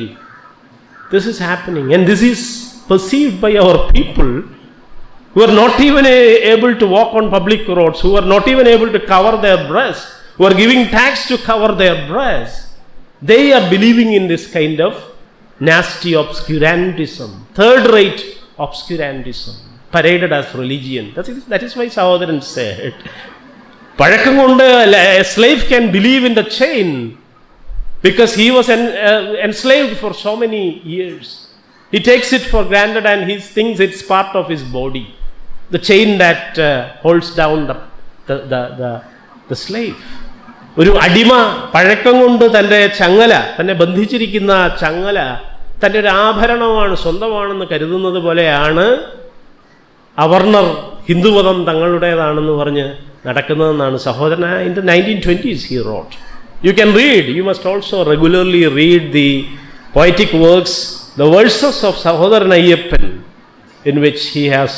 [SPEAKER 2] This is happening, and this is perceived by our people who are not even able to walk on public roads, who are not even able to cover their breasts, who are giving tax to cover their breasts, they are believing in this kind of nasty obscurantism, third-rate obscurantism, paraded as religion. That is why Sahodaran said, പഴക്കം കൊണ്ട് a slave can believe in the chain because he was enslaved for so many years. He takes it for granted and he thinks it's part of his body. The chain that holds down the slave. ഒരു അടിമ പഴക്കം കൊണ്ട് തൻ്റെ ചങ്ങല, തന്നെ ബന്ധിച്ചിരിക്കുന്ന ചങ്ങല തൻ്റെ ഒരു ആഭരണമാണ്, സ്വന്തമാണെന്ന് കരുതുന്നത് പോലെയാണ് അവർണർ ഹിന്ദുമതം തങ്ങളുടേതാണെന്ന് പറഞ്ഞ് നടക്കുന്നതെന്നാണ് സഹോദരൻ. In the 1920s he wrote. You can read, you must also regularly read the poetic works, the verses of Sahodaran Ayyappan, in which he has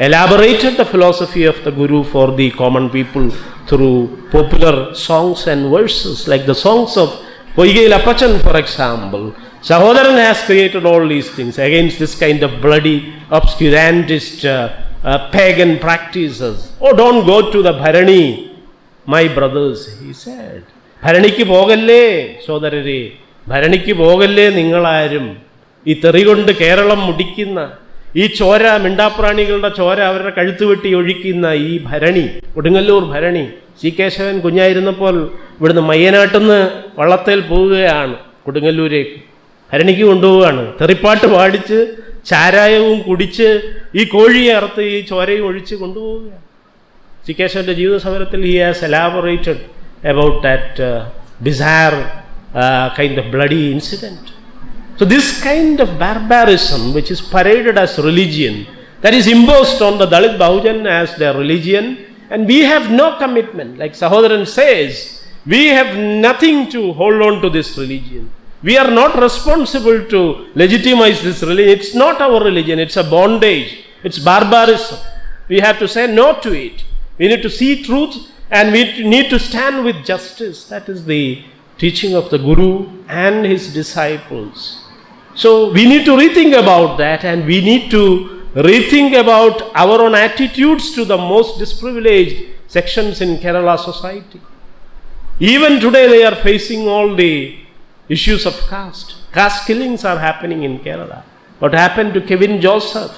[SPEAKER 2] elaborated the philosophy of the Guru for the common people through popular songs and verses, like the songs of Poigil Appachan, for example. Sahodaran has created all these things against this kind of bloody obscurantist pagan practices. Oh, don't go to the Bharani, my brothers, he said. ഭരണിക്ക് പോകല്ലേ സോദരരെ, ഭരണിക്ക് പോകല്ലേ നിങ്ങളാരും. ഈ തെറി കൊണ്ട് കേരളം മുടിക്കുന്ന, ഈ ചോര, മിണ്ടാപ്രാണികളുടെ ചോര അവരുടെ കഴുത്ത് വെട്ടി ഒഴിക്കുന്ന ഈ ഭരണി, കൊടുങ്ങല്ലൂർ ഭരണി, സി കേശവൻ കുഞ്ഞായിരുന്നപ്പോൾ ഇവിടുന്ന് മയ്യനാട്ടിന്ന് വള്ളത്തേൽ പോവുകയാണ് കൊടുങ്ങല്ലൂരേക്ക്, ഭരണിക്ക് കൊണ്ടുപോവുകയാണ്. തെറിപ്പാട്ട് പാടിച്ച് ചാരായവും കുടിച്ച് ഈ കോഴിയെ അറുത്ത് ഈ ചോരയും ഒഴിച്ച് കൊണ്ടുപോവുകയാണ്. സി കേശവൻ്റെ ജീവിത സമരത്തിൽ he has elaborated about that bizarre kind of bloody incident. So this kind of barbarism which is paraded as religion, that is imposed on the Dalit Bahujan as their religion, and we have no commitment. Like Sahodaran says, we have nothing to hold on to this religion. We are not responsible to legitimize this religion. It's not our religion, it's a bondage, it's barbarism. We have to say no to it. We need to see truth and we need to stand with justice. That is the teaching of the Guru and his disciples. So we need to rethink about that, and we need to rethink about our own attitudes to the most disprivileged sections in Kerala society. Even today they are facing all the issues of caste. Caste killings are happening in Kerala. What happened to Kevin Joseph?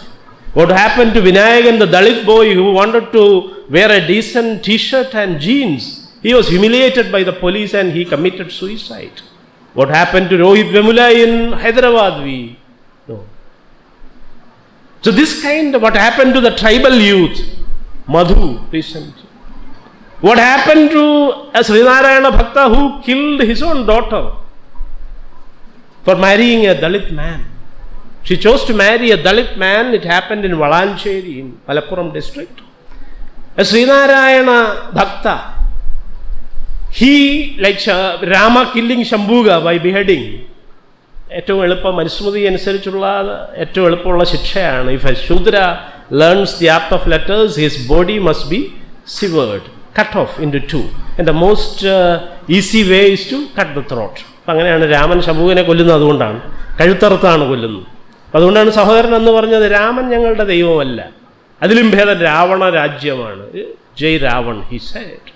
[SPEAKER 2] What happened to Vinayagan, the Dalit boy who wanted to wear a decent t-shirt and jeans? He was humiliated by the police and he committed suicide. What happened to Rohit Vemula in Hyderabad? We know. So this kind of, what happened to the tribal youth, Madhu recently? What happened to a Sri Narayana Bhakta who killed his own daughter for marrying a Dalit man? She chose to marry a Dalit man. It happened in Valancheri in Malappuram district. A Sri Narayana Bhakta, he, like Rama killing Shambhuga by beheading, ഏറ്റവും എളുപ്പം മനുസ്മൃതി അനുസരിച്ചുള്ള ഏറ്റവും എളുപ്പമുള്ള ശിക്ഷയാണ്. If a Shudra learns the art of letters, his body must be severed, cut off into two, and the most easy way is to cut the throat. അപ്പം അങ്ങനെയാണ് രാമൻ ശംഭുവിനെ കൊല്ലുന്നത്, അതുകൊണ്ടാണ് കഴുത്തറുത്താണ് കൊല്ലുന്നത്. അതുകൊണ്ടാണ് സഹോദരൻ എന്ന് പറഞ്ഞത്, രാമൻ ഞങ്ങളുടെ ദൈവമല്ല, അതിലും ഭേദം രാവണ രാജ്യമാണ്. ജയ് രാവൺ, ഹി സെഡ്.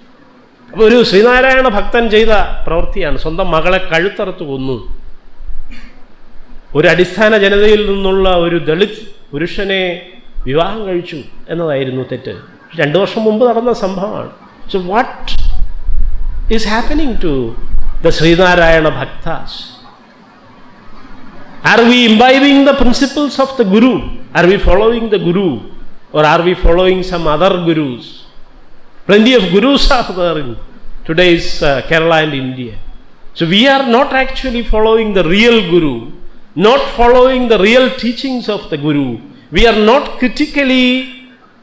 [SPEAKER 2] അപ്പോൾ ഒരു ശ്രീനാരായണ ഭക്തൻ ചെയ്ത പ്രവൃത്തിയാണ്, സ്വന്തം മകളെ കഴുത്തറുത്ത് കൊന്നു. ഒരു അടിസ്ഥാന ജനതയിൽ നിന്നുള്ള ഒരു ദളിത് പുരുഷനെ വിവാഹം കഴിച്ചു എന്നതായിരുന്നു തെറ്റ്. 2 വർഷം മുമ്പ് നടന്ന സംഭവമാണ്. So what is happening to the Sreenarayana bhaktas? Are we imbibing the principles of the Guru? Are we following the Guru? Or are we following some other Gurus? Plenty of Gurus are there in today's Kerala and India. So we are not actually following the real Guru, not following the real teachings of the Guru. We are not critically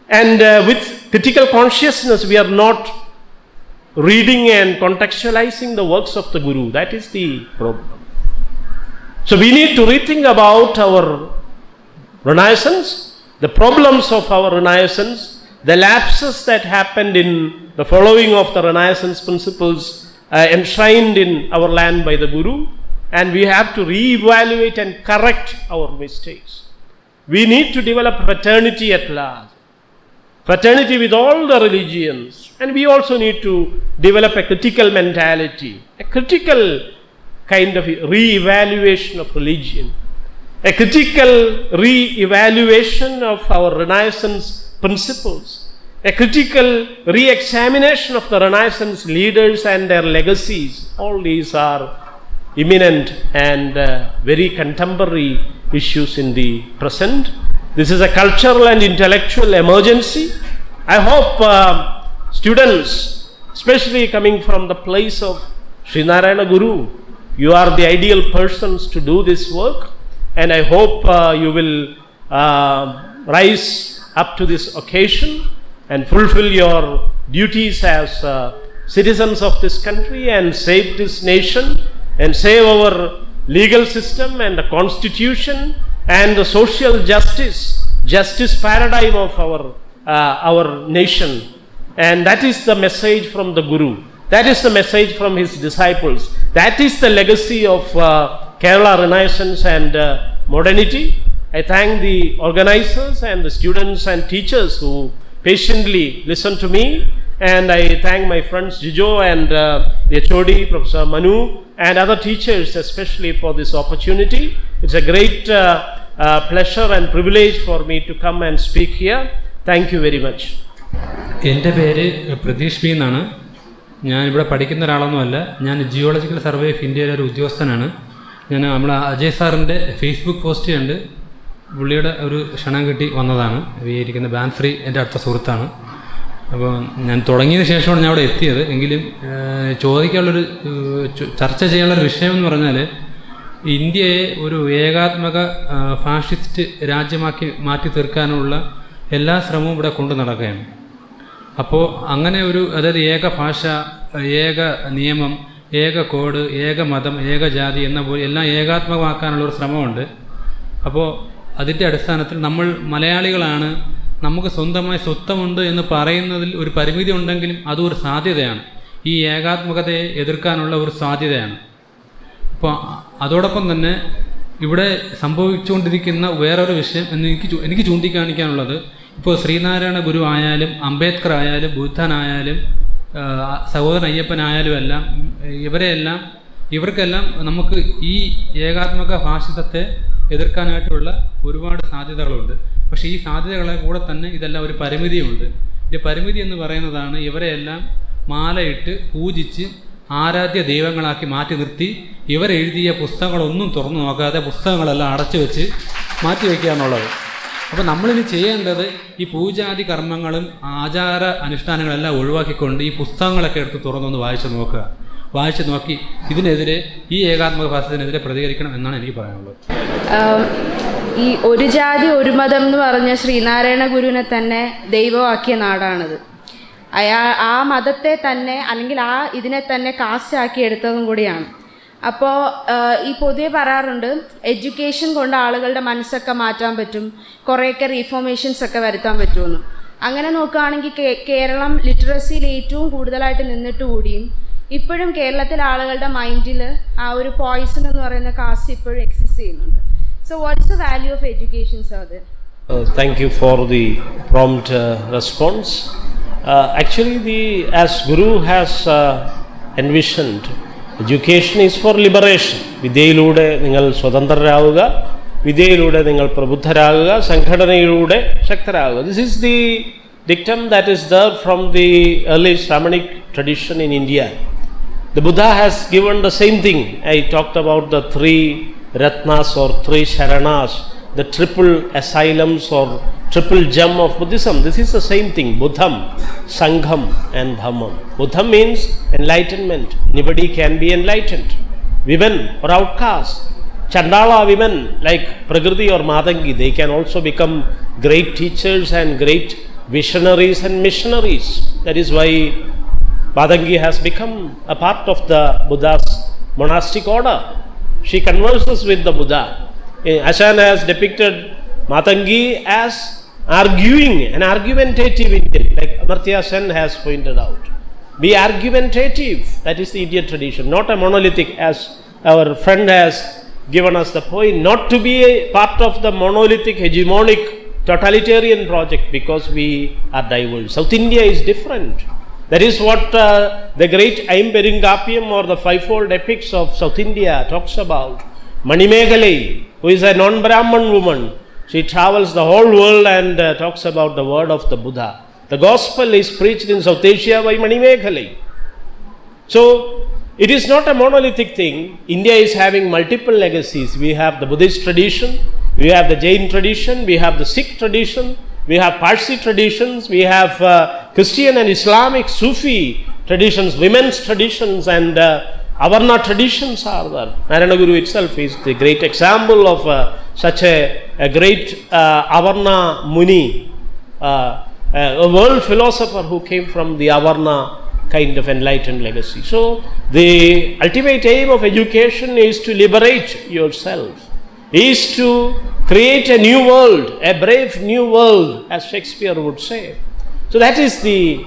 [SPEAKER 2] and with critical consciousness, we are not reading and contextualizing the works of the Guru. That is the problem. So we need to rethink about our Renaissance, the problems of our Renaissance, the lapses that happened in the following of the Renaissance principles enshrined in our land by the Guru, and we have to re-evaluate and correct our mistakes. we need to develop fraternity at large. Fraternity with all the religions. And we also need to develop a critical mentality, a critical kind of re-evaluation of religion, a critical re-evaluation of our Renaissance principles, a critical re-examination of the Renaissance leaders and their legacies. All these are imminent and very contemporary issues in the present. This is a cultural and intellectual emergency. I hope students, especially coming from the place of Sri Narayana Guru, you are the ideal persons to do this work, and I hope you will rise up to this occasion and fulfill your duties as citizens of this country and save this nation and save our legal system and the constitution and the social justice paradigm of our nation. And that is the message from the Guru. That is the message from his disciples. That is the legacy of Kerala Renaissance and modernity. I thank the organizers and the students and teachers who patiently listened to me. And I thank my friends Jijo and the HOD, Professor Manu, and other teachers especially for this opportunity. It's a great pleasure and privilege for me to come and speak here. Thank you very much.
[SPEAKER 3] എൻ്റെ പേര് Pratheesh P എന്നാണ്. ഞാനിവിടെ പഠിക്കുന്ന ഒരാളൊന്നുമല്ല. ഞാൻ geological survey of ഇന്ത്യയിലെ ഒരു ഉദ്യോഗസ്ഥനാണ്. ഞാൻ നമ്മൾ അജയ് സാറിൻ്റെ ഫേസ്ബുക്ക് പോസ്റ്റ് കണ്ട് പുള്ളിയുടെ ഒരു ക്ഷണം കിട്ടി വന്നതാണ്. ഈ ഇരിക്കുന്ന ബാൻഫ്രീ എൻ്റെ അടുത്ത സുഹൃത്താണ്. അപ്പോൾ ഞാൻ തുടങ്ങിയതിന് ശേഷമാണ് ഞാൻ അവിടെ എത്തിയത്. എങ്കിലും ചോദിക്കാനുള്ളൊരു ചർച്ച ചെയ്യാനുള്ളൊരു വിഷയം എന്ന് പറഞ്ഞാൽ ഇന്ത്യയെ ഒരു ഏകാത്മക ഫാഷിസ്റ്റ് രാജ്യമാക്കി മാറ്റി തീർക്കാനുള്ള എല്ലാ ശ്രമവും ഇവിടെ കൊണ്ടു നടക്കുകയാണ്. അപ്പോൾ അങ്ങനെ ഒരു, അതായത് ഏക ഭാഷ, ഏക നിയമം, ഏക കോഡ്, ഏക മതം, ഏക ജാതി എന്ന പോലെ എല്ലാം ഏകാത്മകമാക്കാനുള്ളൊരു ശ്രമമുണ്ട്. അപ്പോൾ അതിൻ്റെ അടിസ്ഥാനത്തിൽ നമ്മൾ മലയാളികളാണ്, നമുക്ക് സ്വന്തമായി സ്വത്വമുണ്ട് എന്ന് പറയുന്നതിൽ ഒരു പരിമിതി ഉണ്ടെങ്കിലും അതും ഒരു സാധ്യതയാണ്. ഈ ഏകാത്മകതയെ എതിർക്കാനുള്ള ഒരു സാധ്യതയാണ്. അപ്പോൾ അതോടൊപ്പം തന്നെ ഇവിടെ സംഭവിച്ചുകൊണ്ടിരിക്കുന്ന വേറൊരു വിഷയം എനിക്ക് ചൂണ്ടിക്കാണിക്കാനുള്ളത്, ഇപ്പോൾ ശ്രീനാരായണ ഗുരു ആയാലും അംബേദ്കർ ആയാലും ബുദ്ധനായാലും സഹോദരൻ അയ്യപ്പനായാലും എല്ലാം ഇവർക്കെല്ലാം നമുക്ക് ഈ ഏകാത്മക ഫാഷിസത്തെ എതിർക്കാനായിട്ടുള്ള ഒരുപാട് സാധ്യതകളുണ്ട്. പക്ഷേ ഈ സാധ്യതകളെ കൂടെ തന്നെ ഇതെല്ലാം ഒരു പരിമിതിയുണ്ട്. ഈ പരിമിതി എന്ന് പറയുന്നതാണ് ഇവരെയെല്ലാം മാലയിട്ട് പൂജിച്ച് ആരാധ്യ ദൈവങ്ങളാക്കി മാറ്റി നിർത്തി ഇവരെഴുതിയ പുസ്തകങ്ങളൊന്നും തുറന്നു നോക്കാതെ പുസ്തകങ്ങളെല്ലാം അടച്ചു വെച്ച് മാറ്റി വയ്ക്കുക എന്നുള്ളത്. അപ്പോൾ നമ്മളിനി ചെയ്യേണ്ടത് ഈ പൂജാതി കർമ്മങ്ങളും ആചാര അനുഷ്ഠാനങ്ങളെല്ലാം ഒഴിവാക്കിക്കൊണ്ട് ഈ പുസ്തകങ്ങളൊക്കെ എടുത്ത് തുറന്നൊന്ന് വായിച്ചു നോക്കി ഇതിനെതിരെ, ഈ ഏകാത്മക ഫാസിസത്തിനെതിരെ പ്രതികരിക്കണം എന്നാണ് എനിക്ക് പറയാനുള്ളത്.
[SPEAKER 4] ഈ ഒരു ജാതി ഒരു മതം എന്ന് പറഞ്ഞ ശ്രീനാരായണ ഗുരുവിനെ തന്നെ ദൈവമാക്കിയ നാടാണിത്. ആ മതത്തെ തന്നെ അല്ലെങ്കിൽ ഇതിനെ തന്നെ കാസ്റ്റ് ആക്കി എടുത്തതും കൂടിയാണ്. അപ്പോൾ ഈ പൊതുവെ പറയാറുണ്ട് എഡ്യൂക്കേഷൻ കൊണ്ട് ആളുകളുടെ മനസ്സൊക്കെ മാറ്റാൻ പറ്റും, കുറേയൊക്കെ റീഫോർമേഷൻസ് ഒക്കെ വരുത്താൻ പറ്റുമെന്ന്. അങ്ങനെ നോക്കുകയാണെങ്കിൽ കേരളം ലിറ്ററസിയിൽ ഏറ്റവും കൂടുതലായിട്ട് നിന്നിട്ട് കൂടിയും ഇപ്പോഴും കേരളത്തിലെ ആളുകളുടെ മൈൻഡിൽ ആ ഒരു പോയിസൺ എന്ന് പറയുന്ന കാസ്റ്റ് ഇപ്പോഴും എക്സിസ്റ്റ് ചെയ്യുന്നുണ്ട്. So what is the value of education, sir?
[SPEAKER 2] Thank you for the prompt response. Actually, as Guru has envisioned, education is for liberation. വിദ്യയിലൂടെ നിങ്ങൾ സ്വതന്ത്രരാകുക, വിദ്യയിലൂടെ നിങ്ങൾ പ്രബുദ്ധരാകുക, സംഘടനയിലൂടെ ശക്തരാകുക. This is the dictum that is there from the early Brahmanic tradition in India. The Buddha has given the same thing. I talked about the three Ratnas or three Sharanas, the triple asylums or triple gem of Buddhism. This is the same thing: Buddham, Sangham and Dhammam. Buddham means enlightenment. Anybody can be enlightened. Women or outcasts, Chandala women like Prakriti or Matangi, they can also become great teachers and great visionaries and missionaries. That is why Matangi has become a part of the Buddha's monastic order. She converses with the Buddha. Ashan has depicted Matangi as arguing, an argumentative Indian, like Amartya Sen has pointed out. Be argumentative. That is the Indian tradition, not a monolithic, as our friend has given us the point not to be a part of the monolithic, hegemonic, totalitarian project because we are diverse. South India is different. That is what the great Aimperingapiyam or the fivefold epics of South India talks about. Manimeghalai, who is a non-Brahman woman, she travels the whole world and talks about the word of the Buddha. The gospel is preached in South Asia by Manimeghalai. So, it is not a monolithic thing. India is having multiple legacies. We have the Buddhist tradition, we have the Jain tradition, we have the Sikh tradition, we have Parsi traditions, we have Christian and Islamic Sufi traditions, women's traditions, and Avarna traditions are there. Narayana Guru itself is the great example of such a great Avarna Muni, a world philosopher who came from the Avarna kind of enlightened legacy. So, the ultimate aim of education is to liberate yourself, is to create a new world, a brave new world, as Shakespeare would say. So, that is the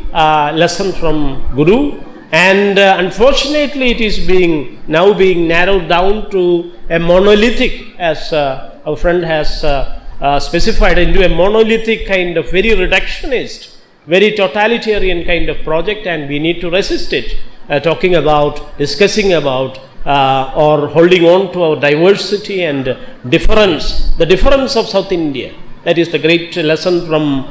[SPEAKER 2] lesson from Guru, and unfortunately it is now being narrowed down to a monolithic, as our friend has specified, into a monolithic kind of very reductionist, very totalitarian kind of project, and we need to resist it, talking about, discussing about, or holding on to our diversity and difference, the difference of South India. That is the great lesson from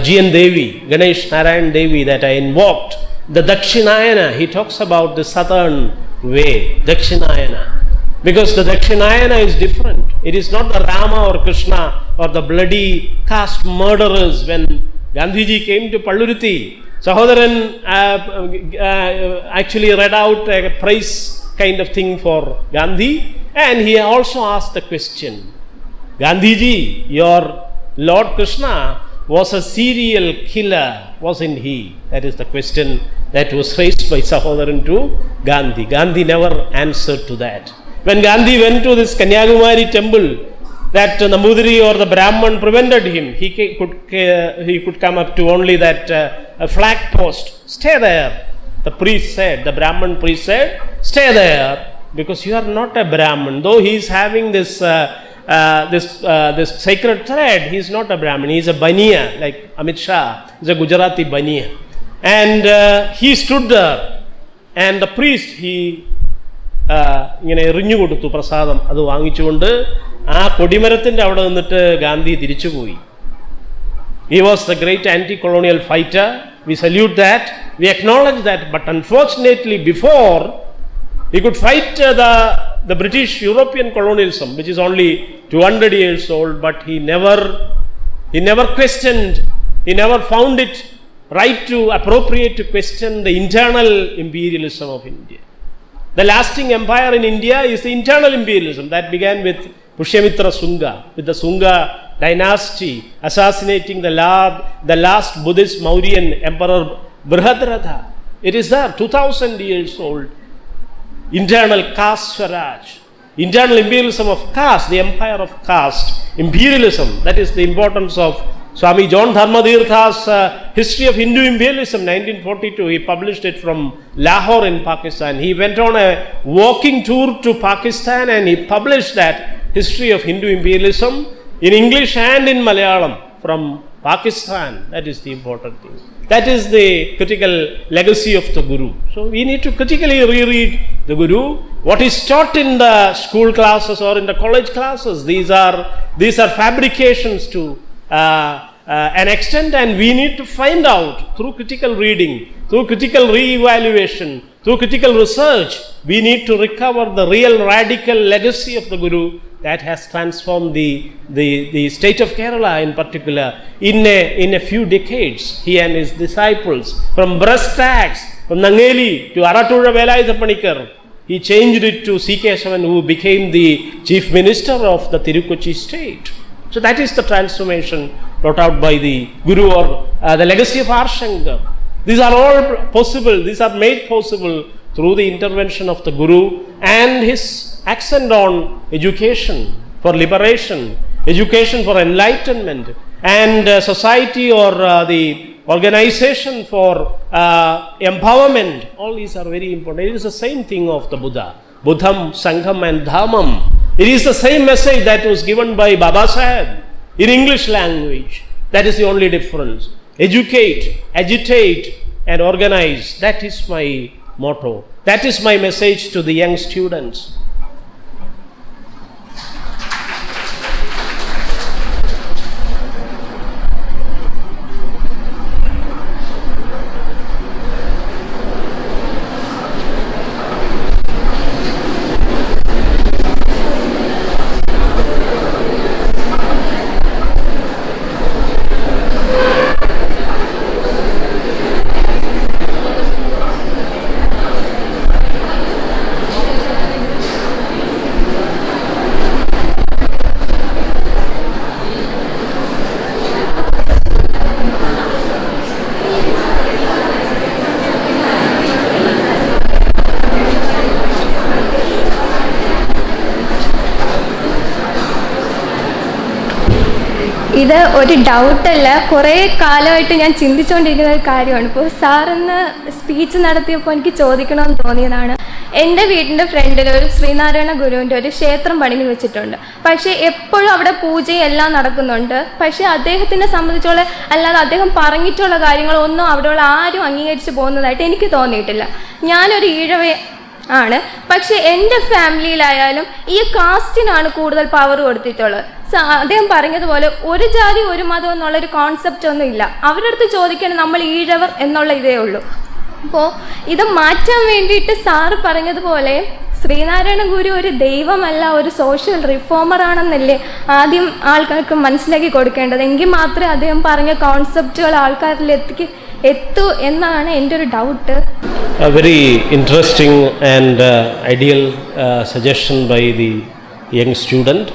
[SPEAKER 2] G.N. Devi, Ganesh Narayan Devi, that I invoked. The Dakshinayana, he talks about the southern way, Dakshinayana, because the Dakshinayana is different. It is not the Rama or Krishna or the bloody caste murderers. When Gandhiji came to Palluruthi, Sahodaran actually read out a praise kind of thing for Gandhi, and he also asked the question, Gandhiji, your Lord Krishna was a serial killer, wasn't he? That is the question that was raised by Sahodaran to Gandhi. Gandhi never answered to that. When Gandhi went to this Kanyakumari temple, that Namudri or the Brahman prevented him. He could come up to only that flag post. Stay there. The priest said, the Brahman priest said, stay there, because you are not a Brahman. Though he is having this sacred thread, he is not a Brahman. He is a Baniya, like Amit Shah is a Gujarati Baniya. And he stood there, and the priest, he ഇങ്ങനെ എറിഞ്ഞു കൊടുത്തു പ്രസാദം. അത് വാങ്ങിച്ചുകൊണ്ട് ആ കൊടിമരത്തിൻ്റെ അവിടെ നിന്നിട്ട് ഗാന്ധി തിരിച്ചുപോയി. He was the great anti-colonial fighter. We salute that. We acknowledge that. But unfortunately, before he could fight the British European colonialism, which is only 200 years old, but he never questioned, he never found it right to appropriate to question the internal imperialism of India. The lasting empire in India is the internal imperialism that began with Pushyamitra Sunga, with the Sunga dynasty assassinating the last Buddhist Mauryan emperor Brihadratha. It is there, 2000 years old. Internal caste Swaraj, internal imperialism of caste, the empire of caste, imperialism. That is the importance of Swami John Dharmatirtha's History of Hindu Imperialism, 1942. He published it from Lahore in Pakistan. He went on a walking tour to Pakistan and he published that History of Hindu Imperialism in English and in Malayalam from Pakistan. That is the important thing. That is the critical legacy of the Guru. So we need to critically reread the Guru. What is taught in the school classes or in the college classes, these are fabrications to an extent, and we need to find out through critical reading, through critical re-evaluation, through critical research, we need to recover the real radical legacy of the Guru that has transformed the state of Kerala in particular in a few decades. He and his disciples, from brass tacks, from Nangeli to Arattura Velayathapanikar, he changed it to C. Kesavan, who became the chief minister of the Tirukochi state. So that is the transformation brought out by the Guru, or the legacy of Arshankar. These are all possible, these are made possible through the intervention of the Guru and his accent on education for liberation, education for enlightenment, and society or the organization for empowerment. All these are very important. It is the same thing of the Buddha. Buddham, Sangham and Dhammam. It is the same message that was given by Baba Saheb in English language. That is the only difference. Educate, agitate and organize. That is my motto. That is my message to the young students.
[SPEAKER 5] ഇത് ഒരു ഡൗട്ടല്ല, കുറേ കാലമായിട്ട് ഞാൻ ചിന്തിച്ചുകൊണ്ടിരിക്കുന്ന ഒരു കാര്യമാണ്. ഇപ്പോൾ സാറിന്ന് speech നടത്തിയപ്പോൾ എനിക്ക് ചോദിക്കണമെന്ന് തോന്നിയതാണ്. എൻ്റെ വീടിൻ്റെ ഫ്രണ്ടിൽ ഒരു ശ്രീനാരായണ ഗുരുവിൻ്റെ ഒരു ക്ഷേത്രം പണിഞ്ഞു വെച്ചിട്ടുണ്ട്. പക്ഷേ എപ്പോഴും അവിടെ പൂജയും എല്ലാം നടക്കുന്നുണ്ട്. പക്ഷേ അദ്ദേഹത്തിനെ സംബന്ധിച്ചോളം അല്ലാതെ അദ്ദേഹം പറഞ്ഞിട്ടുള്ള കാര്യങ്ങളൊന്നും അവിടെയുള്ള ആരും അംഗീകരിച്ച് പോകുന്നതായിട്ട് എനിക്ക് തോന്നിയിട്ടില്ല. ഞാനൊരു ആണ്, പക്ഷെ എൻ്റെ ഫാമിലിയിലായാലും ഈ കാസ്റ്റിനാണ് കൂടുതൽ പവർ കൊടുത്തിട്ടുള്ളത്. അദ്ദേഹം പറഞ്ഞതുപോലെ ഒരു ജാതി ഒരു മതം എന്നുള്ളൊരു കോൺസെപ്റ്റ് ഒന്നും ഇല്ല. അവരുടെ അടുത്ത് ചോദിക്കണം നമ്മൾ ഈഴവർ എന്നുള്ള ഇതേ ഉള്ളൂ. അപ്പോൾ ഇത് മാറ്റാൻ വേണ്ടിയിട്ട് സാറ് പറഞ്ഞതുപോലെ ശ്രീനാരായണ ഗുരു ഒരു ദൈവമല്ല, ഒരു സോഷ്യൽ റിഫോമർ ആണെന്നല്ലേ ആദ്യം ആൾക്കാർക്ക് മനസ്സിലാക്കി കൊടുക്കേണ്ടത്. എങ്കിൽ മാത്രമേ അദ്ദേഹം പറഞ്ഞ കോൺസെപ്റ്റുകൾ ആൾക്കാരിൽ എത്തൂ എന്നാണ് എൻ്റെ ഒരു doubt.
[SPEAKER 2] A very interesting and ideal suggestion by the young student.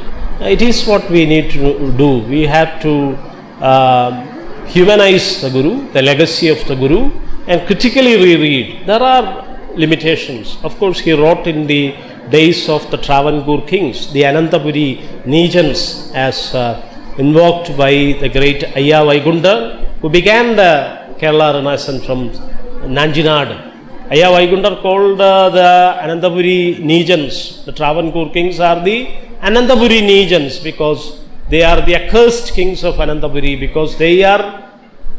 [SPEAKER 2] It is what we need to do. We have to humanize the Guru, the legacy of the Guru, and critically reread. There are limitations. Of course, he wrote in the days of the Travancore kings, the Anantapuri Nijans, as invoked by the great Ayya Vaikunthar, who began the Kerala Renaissance from Nanjinad. Ayya Vaikunthar called the Anantapuri Nijans, the Travancore kings are the Anantapuri Nijans because they are the accursed kings of Anantapuri, because they are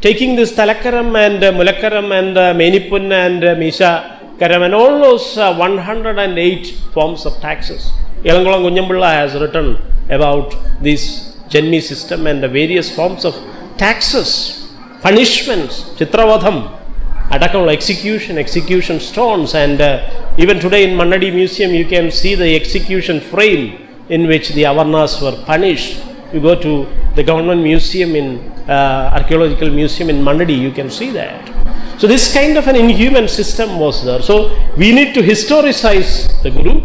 [SPEAKER 2] taking this Talakkaram and Mulakkaram and Menipun and Meeshakaram and all those 108 forms of taxes. Elangolam Kunjambulla has written about this Janmi system and the various forms of taxes, punishments, Chitravadham, Adakam, execution stones, and even today in Mannadi Museum you can see the execution frame in which the Avarnas were punished. You go to the government museum in archaeological museum in Mannadi, you can see that. So this kind of an inhuman system was there. So we need to historicize the Guru.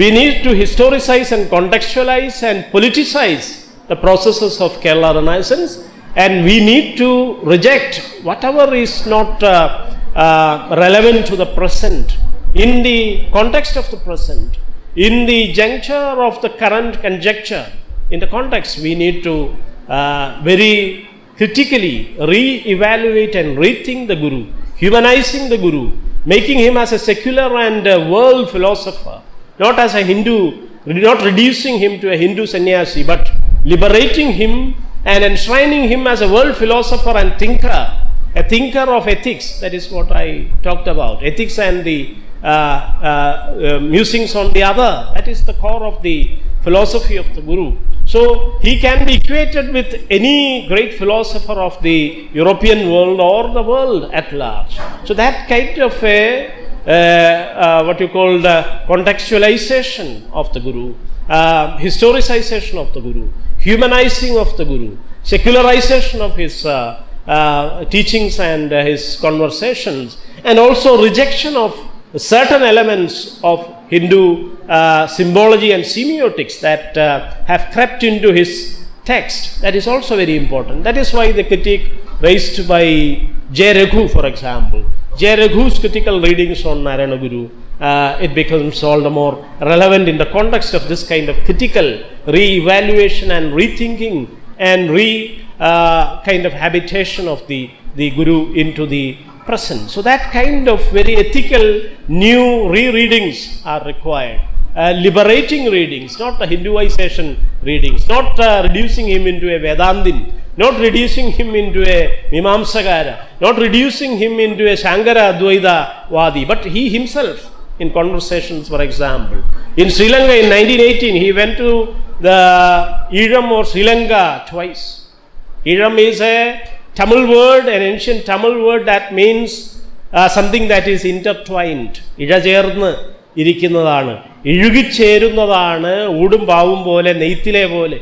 [SPEAKER 2] We need to historicize and contextualize and politicize the processes of Kerala Renaissance, and we need to reject whatever is not relevant to the present, in the context of the present, in the juncture of the current conjecture. In the context, we need to very critically re-evaluate and rethink the Guru, humanizing the Guru, making him as a secular and world philosopher, not as a Hindu, not reducing him to a Hindu sannyasi, but liberating him and enshrining him as a world philosopher and thinker, a thinker of ethics. That is what I talked about, ethics and the musings on the other. That is the core of the philosophy of the Guru. So he can be equated with any great philosopher of the European world or the world at large. So that kind of a what you call the contextualization of the Guru, historicization of the Guru, humanizing of the Guru, secularization of his teachings and his conversations, and also rejection of certain elements of Hindu symbology and semiotics that have crept into his text. That is also very important. That is why the critique raised by J. Raghu, for example, J. Raghu's critical readings on Narayana Guru, it becomes all the more relevant in the context of this kind of critical re-evaluation and rethinking and kind of habitation of the Guru into the present. So that kind of very ethical new rereadings are required. liberating readings, not Hinduization readings, not reducing him into a Vedantin, not reducing him into a Mimamsakara, not reducing him into a Shankara Advaita Vadi, but he himself, in conversations, for example. In Sri Lanka in 1918, he went to the Idam or Sri Lanka twice. Idam is a Tamil word, an ancient Tamil word that means something that is intertwined. ഇഴചേർന്ന് ഇരിക്കുന്നതാണ്, ഇഴുകിച്ചേരുന്നതാണ്, ഊടും പാവും പോലെ, നെയ്ത്തിലെ പോലെ.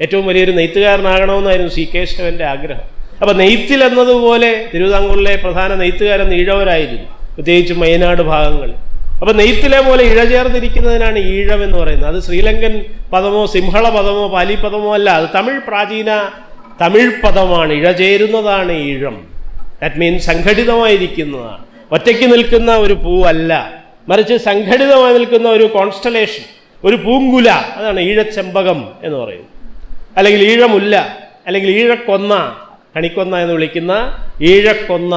[SPEAKER 2] ഏറ്റവും വലിയൊരു നെയ്ത്തുകാരനാകണമെന്നായിരുന്നു C കേശവൻ്റെ ആഗ്രഹം. അപ്പോൾ നെയ്ത്തിൽ എന്നതുപോലെ തിരുവിതാംകൂറിലെ പ്രധാന നെയ്ത്തുകാരൻ ഈഴവരായിരുന്നു, പ്രത്യേകിച്ചും വയനാട് ഭാഗങ്ങളിൽ. അപ്പോൾ നെയ്ത്തിലെ പോലെ ഇഴചേർന്നിരിക്കുന്നതിനാണ് ഈഴം എന്ന് പറയുന്നത്. അത് ശ്രീലങ്കൻ പദമോ സിംഹള പദമോ പാലി പദമോ അല്ല, അത് പ്രാചീന തമിഴ് പദമാണ്. ഇഴചേരുന്നതാണ് ഈഴം. ദാറ്റ് മീൻസ് സംഘടിതമായിരിക്കുന്നതാണ്, ഒറ്റയ്ക്ക് നിൽക്കുന്ന ഒരു പൂവല്ല, മറിച്ച് സംഘടിതമായി നിൽക്കുന്ന ഒരു കോൺസ്റ്റലേഷൻ, ഒരു പൂങ്കുല. അതാണ് ഈഴച്ചെമ്പകം എന്ന് പറയുന്നത്, അല്ലെങ്കിൽ ഈഴമുല്ല, അല്ലെങ്കിൽ ഈഴക്കൊന്ന, കണിക്കൊന്ന എന്ന് വിളിക്കുന്ന ഈഴക്കൊന്ന.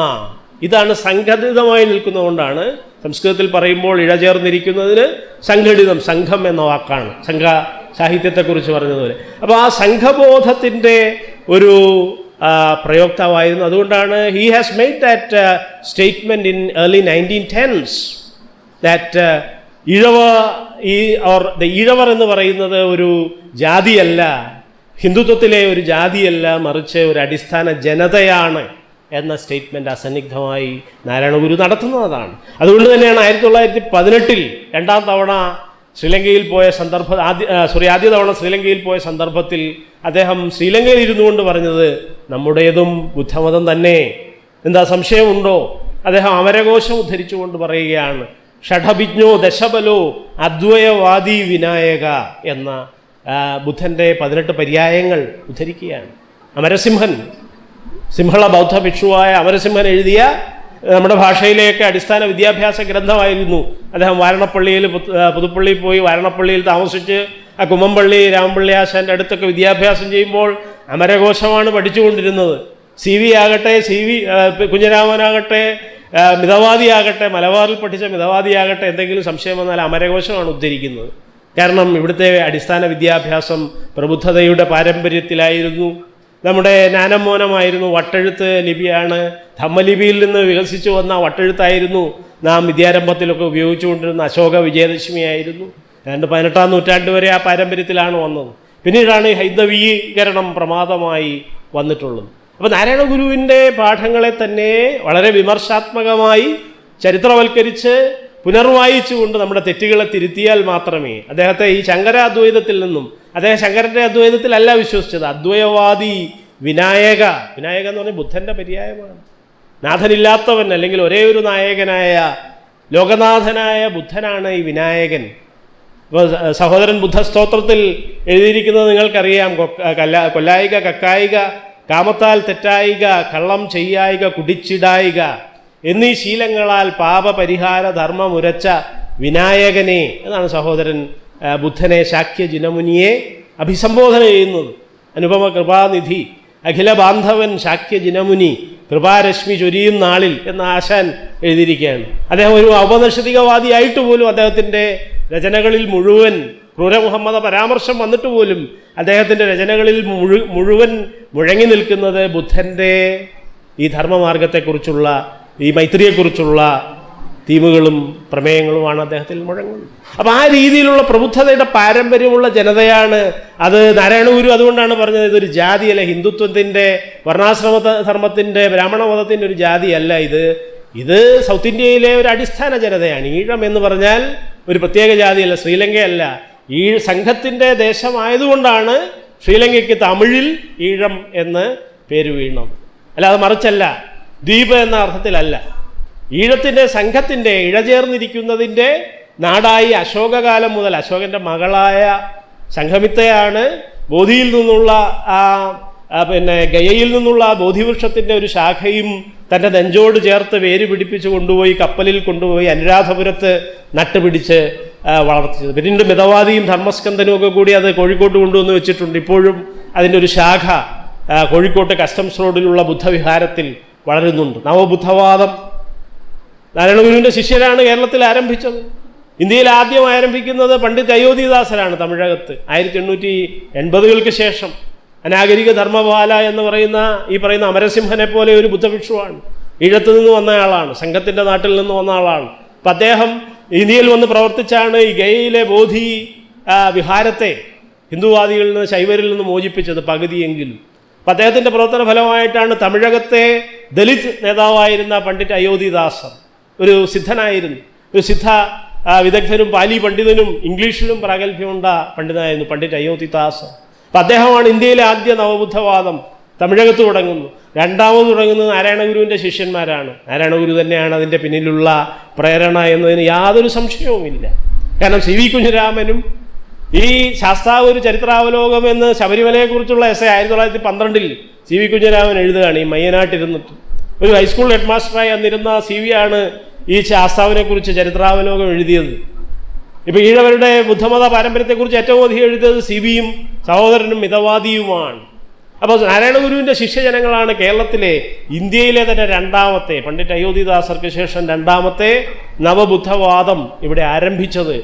[SPEAKER 2] ഇതാണ് സംഘടിതമായി നിൽക്കുന്നതുകൊണ്ടാണ് സംസ്കൃതത്തിൽ പറയുമ്പോൾ ഇഴചേർന്നിരിക്കുന്നതിന് സംഘടിതം, സംഘം എന്ന വാക്കാണ് സംഘ സാഹിത്യത്തെക്കുറിച്ച് പറഞ്ഞതുപോലെ. അപ്പോൾ ആ സംഘബോധത്തിൻ്റെ ഒരു പ്രയോക്താവായിരുന്നു. അതുകൊണ്ടാണ് he has made that statement in early 1910s that ഈഴവർ എന്ന് പറയുന്നത് ഒരു ജാതിയല്ല, ഹിന്ദുത്വത്തിലെ ഒരു ജാതിയല്ല, മറിച്ച് ഒരു അടിസ്ഥാന ജനതയാണ് എന്ന സ്റ്റേറ്റ്മെൻറ്റ് അസന്നിഗ്ധമായി നാരായണ ഗുരു നടത്തുന്നതാണ്. അതുകൊണ്ട് തന്നെയാണ് 1918 രണ്ടാം തവണ ശ്രീലങ്കയിൽ പോയ ആദ്യ തവണ ശ്രീലങ്കയിൽ പോയ സന്ദർഭത്തിൽ അദ്ദേഹം ശ്രീലങ്കയിൽ ഇരുന്നു കൊണ്ട് പറഞ്ഞത് നമ്മുടേതും ബുദ്ധമതം തന്നെ, എന്താ സംശയമുണ്ടോ? അദ്ദേഹം അമരകോശം ഉദ്ധരിച്ചുകൊണ്ട് പറയുകയാണ്, ഷഠഭിജ്ഞോ ദശബലോ അദ്വയവാദി വിനായക എന്ന ബുദ്ധൻ്റെ 18 പര്യായങ്ങൾ ഉദ്ധരിക്കുകയാണ്. അമരസിംഹൻ, സിംഹള ബൗദ്ധ ഭിക്ഷുവായ അമരസിംഹൻ എഴുതിയ നമ്മുടെ ഭാഷയിലേക്ക് അടിസ്ഥാന വിദ്യാഭ്യാസ ഗ്രന്ഥമായിരുന്നു. അദ്ദേഹം വാരണപ്പള്ളിയിൽ പുതുപ്പള്ളിയിൽ പോയി വാരണപ്പള്ളിയിൽ താമസിച്ച് ആ കുമ്മമ്പള്ളി രാമപള്ളി ആശാൻ്റെ അടുത്തൊക്കെ വിദ്യാഭ്യാസം ചെയ്യുമ്പോൾ അമരകോശമാണ് പഠിച്ചുകൊണ്ടിരുന്നത്. CV ആകട്ടെ, കുഞ്ഞരാമനാകട്ടെ, മിതവാദിയാകട്ടെ, മലബാറിൽ പഠിച്ച മിതവാദിയാകട്ടെ, എന്തെങ്കിലും സംശയം വന്നാൽ അമരകോശമാണ് ഉദ്ധരിക്കുന്നത്. കാരണം ഇവിടുത്തെ അടിസ്ഥാന വിദ്യാഭ്യാസം പ്രബുദ്ധതയുടെ പാരമ്പര്യത്തിലായിരുന്നു. നമ്മുടെ നാനമോനമായിരുന്നു, വട്ടെഴുത്ത് ലിപിയാണ്, ധമ്മലിപിയിൽ നിന്ന് വികസിച്ചു വന്ന വട്ടെഴുത്തായിരുന്നു നാം വിദ്യാരംഭത്തിലൊക്കെ ഉപയോഗിച്ചുകൊണ്ടിരുന്ന. അശോക വിജയദശമിയായിരുന്നു. 18-ാം നൂറ്റാണ്ട് വരെ ആ പാരമ്പര്യത്തിലാണ് വന്നത്. പിന്നീടാണ് ഹൈന്ദവീകരണം പ്രമാദമായി വന്നിട്ടുള്ളത്. അപ്പോൾ നാരായണ ഗുരുവിൻ്റെ പാഠങ്ങളെ തന്നെ വളരെ വിമർശാത്മകമായി ചരിത്രവൽക്കരിച്ച് പുനർവായിച്ചുകൊണ്ട് നമ്മുടെ തെറ്റുകളെ തിരുത്തിയാൽ മാത്രമേ അദ്ദേഹത്തെ ഈ ശങ്കര അദ്വൈതത്തിൽ നിന്നും, അദ്ദേഹം ശങ്കരൻ്റെ അദ്വൈതത്തിലല്ല വിശ്വസിച്ചത്, അദ്വയവാദി വിനായക എന്ന് പറഞ്ഞാൽ ബുദ്ധൻ്റെ പര്യായമാണ്. നാഥനില്ലാത്തവൻ, അല്ലെങ്കിൽ ഒരേ ഒരു നായകനായ ലോകനാഥനായ ബുദ്ധനാണ് ഈ വിനായകൻ. ഇപ്പോൾ സഹോദരൻ ബുദ്ധസ്തോത്രത്തിൽ എഴുതിയിരിക്കുന്നത് നിങ്ങൾക്കറിയാം. കൊല്ലായിക, കക്കായിക, കാമത്താൽ തെറ്റായിക, കള്ളം ചെയ്യായിക, കുടിച്ചിടായിക എന്നീ ശീലങ്ങളാൽ പാപപരിഹാര ധർമ്മമുരച്ച വിനായകനെ എന്നാണ് സഹോദരൻ ബുദ്ധനെ, ശാക്യ ജിനമുനിയെ അഭിസംബോധന ചെയ്യുന്നത്. അനുപമ കൃപാനിധി, അഖില ബാന്ധവൻ ശാക്യ ജിനമുനി, കൃപാരശ്മി ചൊരിയും നാളിൽ എന്ന ആശാൻ എഴുതിയിരിക്കുകയാണ്. അദ്ദേഹം ഒരു ഔപനിഷദികവാദിയായിട്ട് പോലും അദ്ദേഹത്തിൻ്റെ രചനകളിൽ മുഴുവൻ ക്രൂരമുഹമ്മദ പരാമർശം വന്നിട്ട് പോലും അദ്ദേഹത്തിൻ്റെ രചനകളിൽ മുഴുവൻ മുഴങ്ങി നിൽക്കുന്നത് ബുദ്ധൻ്റെ ഈ ധർമ്മമാർഗത്തെക്കുറിച്ചുള്ള, ഈ മൈത്രിയെക്കുറിച്ചുള്ള തീമുകളും പ്രമേയങ്ങളുമാണ് അദ്ദേഹത്തിൽ മുഴങ്ങുന്നത്. അപ്പോൾ ആ രീതിയിലുള്ള പ്രബുദ്ധതയുടെ പാരമ്പര്യമുള്ള ജനതയാണ് അത്. നാരായണ ഗുരു അതുകൊണ്ടാണ് പറഞ്ഞത് ഇതൊരു ജാതിയല്ല, ഹിന്ദുത്വത്തിൻ്റെ വർണ്ണാശ്രമ ധർമ്മത്തിൻ്റെ ബ്രാഹ്മണ മതത്തിൻ്റെ ഒരു ജാതിയല്ല ഇത് സൗത്ത് ഇന്ത്യയിലെ ഒരു അടിസ്ഥാന ജനതയാണ്. ഈഴം എന്ന് പറഞ്ഞാൽ ഒരു പ്രത്യേക ജാതിയല്ല, ശ്രീലങ്കയല്ല, ഈ സംഘത്തിൻ്റെ ദേശമായതുകൊണ്ടാണ് ശ്രീലങ്കയ്ക്ക് തമിഴിൽ ഈഴം എന്ന് പേര് വീണത്. അല്ലാതെ മറിച്ചല്ല, ദ്വീപ് എന്ന അർത്ഥത്തിലല്ല. ഈഴത്തിൻ്റെ, സംഘത്തിൻ്റെ, ഇഴചേർന്നിരിക്കുന്നതിൻ്റെ നാടായി അശോകകാലം മുതൽ, അശോകൻ്റെ മകളായ സംഘമിത്തയാണ് ബോധിയിൽ നിന്നുള്ള ഗയയിൽ നിന്നുള്ള ബോധിവൃക്ഷത്തിൻ്റെ ഒരു ശാഖയും തൻ്റെ നെഞ്ചോട് ചേർത്ത് വേര് പിടിപ്പിച്ച് കൊണ്ടുപോയി കപ്പലിൽ കൊണ്ടുപോയി അനുരാധപുരത്ത് നട്ടുപിടിച്ച് വളർത്തിയത്. പിന്നീട് മിതവാദിയും ധർമ്മസ്കന്ധനും ഒക്കെ കൂടി അത് കോഴിക്കോട്ട് കൊണ്ടുവന്ന് വെച്ചിട്ടുണ്ട്. ഇപ്പോഴും അതിൻ്റെ ഒരു ശാഖ കോഴിക്കോട്ട് കസ്റ്റംസ് റോഡിലുള്ള ബുദ്ധവിഹാരത്തിൽ വളരുന്നുണ്ട്. നവബുദ്ധവാദം നാരായണ ഗുരുവിൻ്റെ ശിഷ്യരാണ് കേരളത്തിൽ ആരംഭിച്ചത്. ഇന്ത്യയിൽ ആദ്യം ആരംഭിക്കുന്നത് പണ്ഡിറ്റ് അയോധ്യദാസരാണ് തമിഴകത്ത്. 1880-കൾക്ക് ശേഷം അനാഗരിക ധർമ്മപാല എന്ന് പറയുന്ന ഈ പറയുന്ന അമരസിംഹനെ പോലെ ഒരു ബുദ്ധഭിക്ഷുവാണ്. ഈഴത്ത് നിന്ന് വന്ന ആളാണ്, സംഘത്തിൻ്റെ നാട്ടിൽ നിന്ന് വന്ന ആളാണ്. അപ്പം അദ്ദേഹം ഇന്ത്യയിൽ വന്ന് പ്രവർത്തിച്ചാണ് ഈ ഗയയിലെ ബോധി വിഹാരത്തെ ഹിന്ദുവാദികളിൽ നിന്ന് ശൈവരിൽ നിന്ന് മോചിപ്പിച്ചത് പകുതിയെങ്കിലും. അപ്പം അദ്ദേഹത്തിൻ്റെ പ്രവർത്തന ഫലമായിട്ടാണ് തമിഴകത്തെ ദലിത് നേതാവായിരുന്ന പണ്ഡിറ്റ് അയോധ്യദാസർ ഒരു സിദ്ധനായിരുന്നു, ഒരു സിദ്ധ വിദഗ്ധനും പാലി പണ്ഡിതനും ഇംഗ്ലീഷിലും പ്രാഗൽഭ്യമുണ്ട പണ്ഡിതനായിരുന്നു പണ്ഡിറ്റ് അയോധ്യദാസർ. അപ്പം അദ്ദേഹമാണ് ഇന്ത്യയിലെ ആദ്യ നവബുദ്ധവാദം തമിഴകത്ത് തുടങ്ങുന്നു. രണ്ടാമത് തുടങ്ങുന്നത് നാരായണഗുരുവിൻ്റെ ശിഷ്യന്മാരാണ്. നാരായണഗുരു തന്നെയാണ് അതിൻ്റെ പിന്നിലുള്ള പ്രേരണ എന്നതിന് യാതൊരു സംശയവുമില്ല. കാരണം സി വി കുഞ്ഞിരാമനും ഈ ശാസ്താവ് ഒരു ചരിത്രാവലോകം എന്ന് ശബരിമലയെക്കുറിച്ചുള്ള എസ്സേ 1912 സി വി കുഞ്ഞിരാമൻ എഴുതുകയാണ്. ഈ മയ്യനാട്ടിരുന്നിട്ട് ഒരു ഹൈസ്കൂൾ ഹെഡ് മാസ്റ്ററായി അന്നിരുന്ന സി വി ആണ് ഈ ശാസ്താവിനെക്കുറിച്ച് ചരിത്രാവലോകം എഴുതിയത്. ഇപ്പോൾ ഈഴവരുടെ ബുദ്ധമത പാരമ്പര്യത്തെക്കുറിച്ച് ഏറ്റവും അധികം എഴുതിയത് സി വിയും സഹോദരനും മിതവാദിയുമാണ്. അപ്പോൾ നാരായണഗുരുവിൻ്റെ ശിഷ്യജനങ്ങളാണ് കേരളത്തിലെ ഇന്ത്യയിലെ തന്നെ രണ്ടാമത്തെ, പണ്ഡിറ്റ് അയോധ്യദാസർക്ക് ശേഷം രണ്ടാമത്തെ നവബുദ്ധവാദം ഇവിടെ ആരംഭിച്ചത്.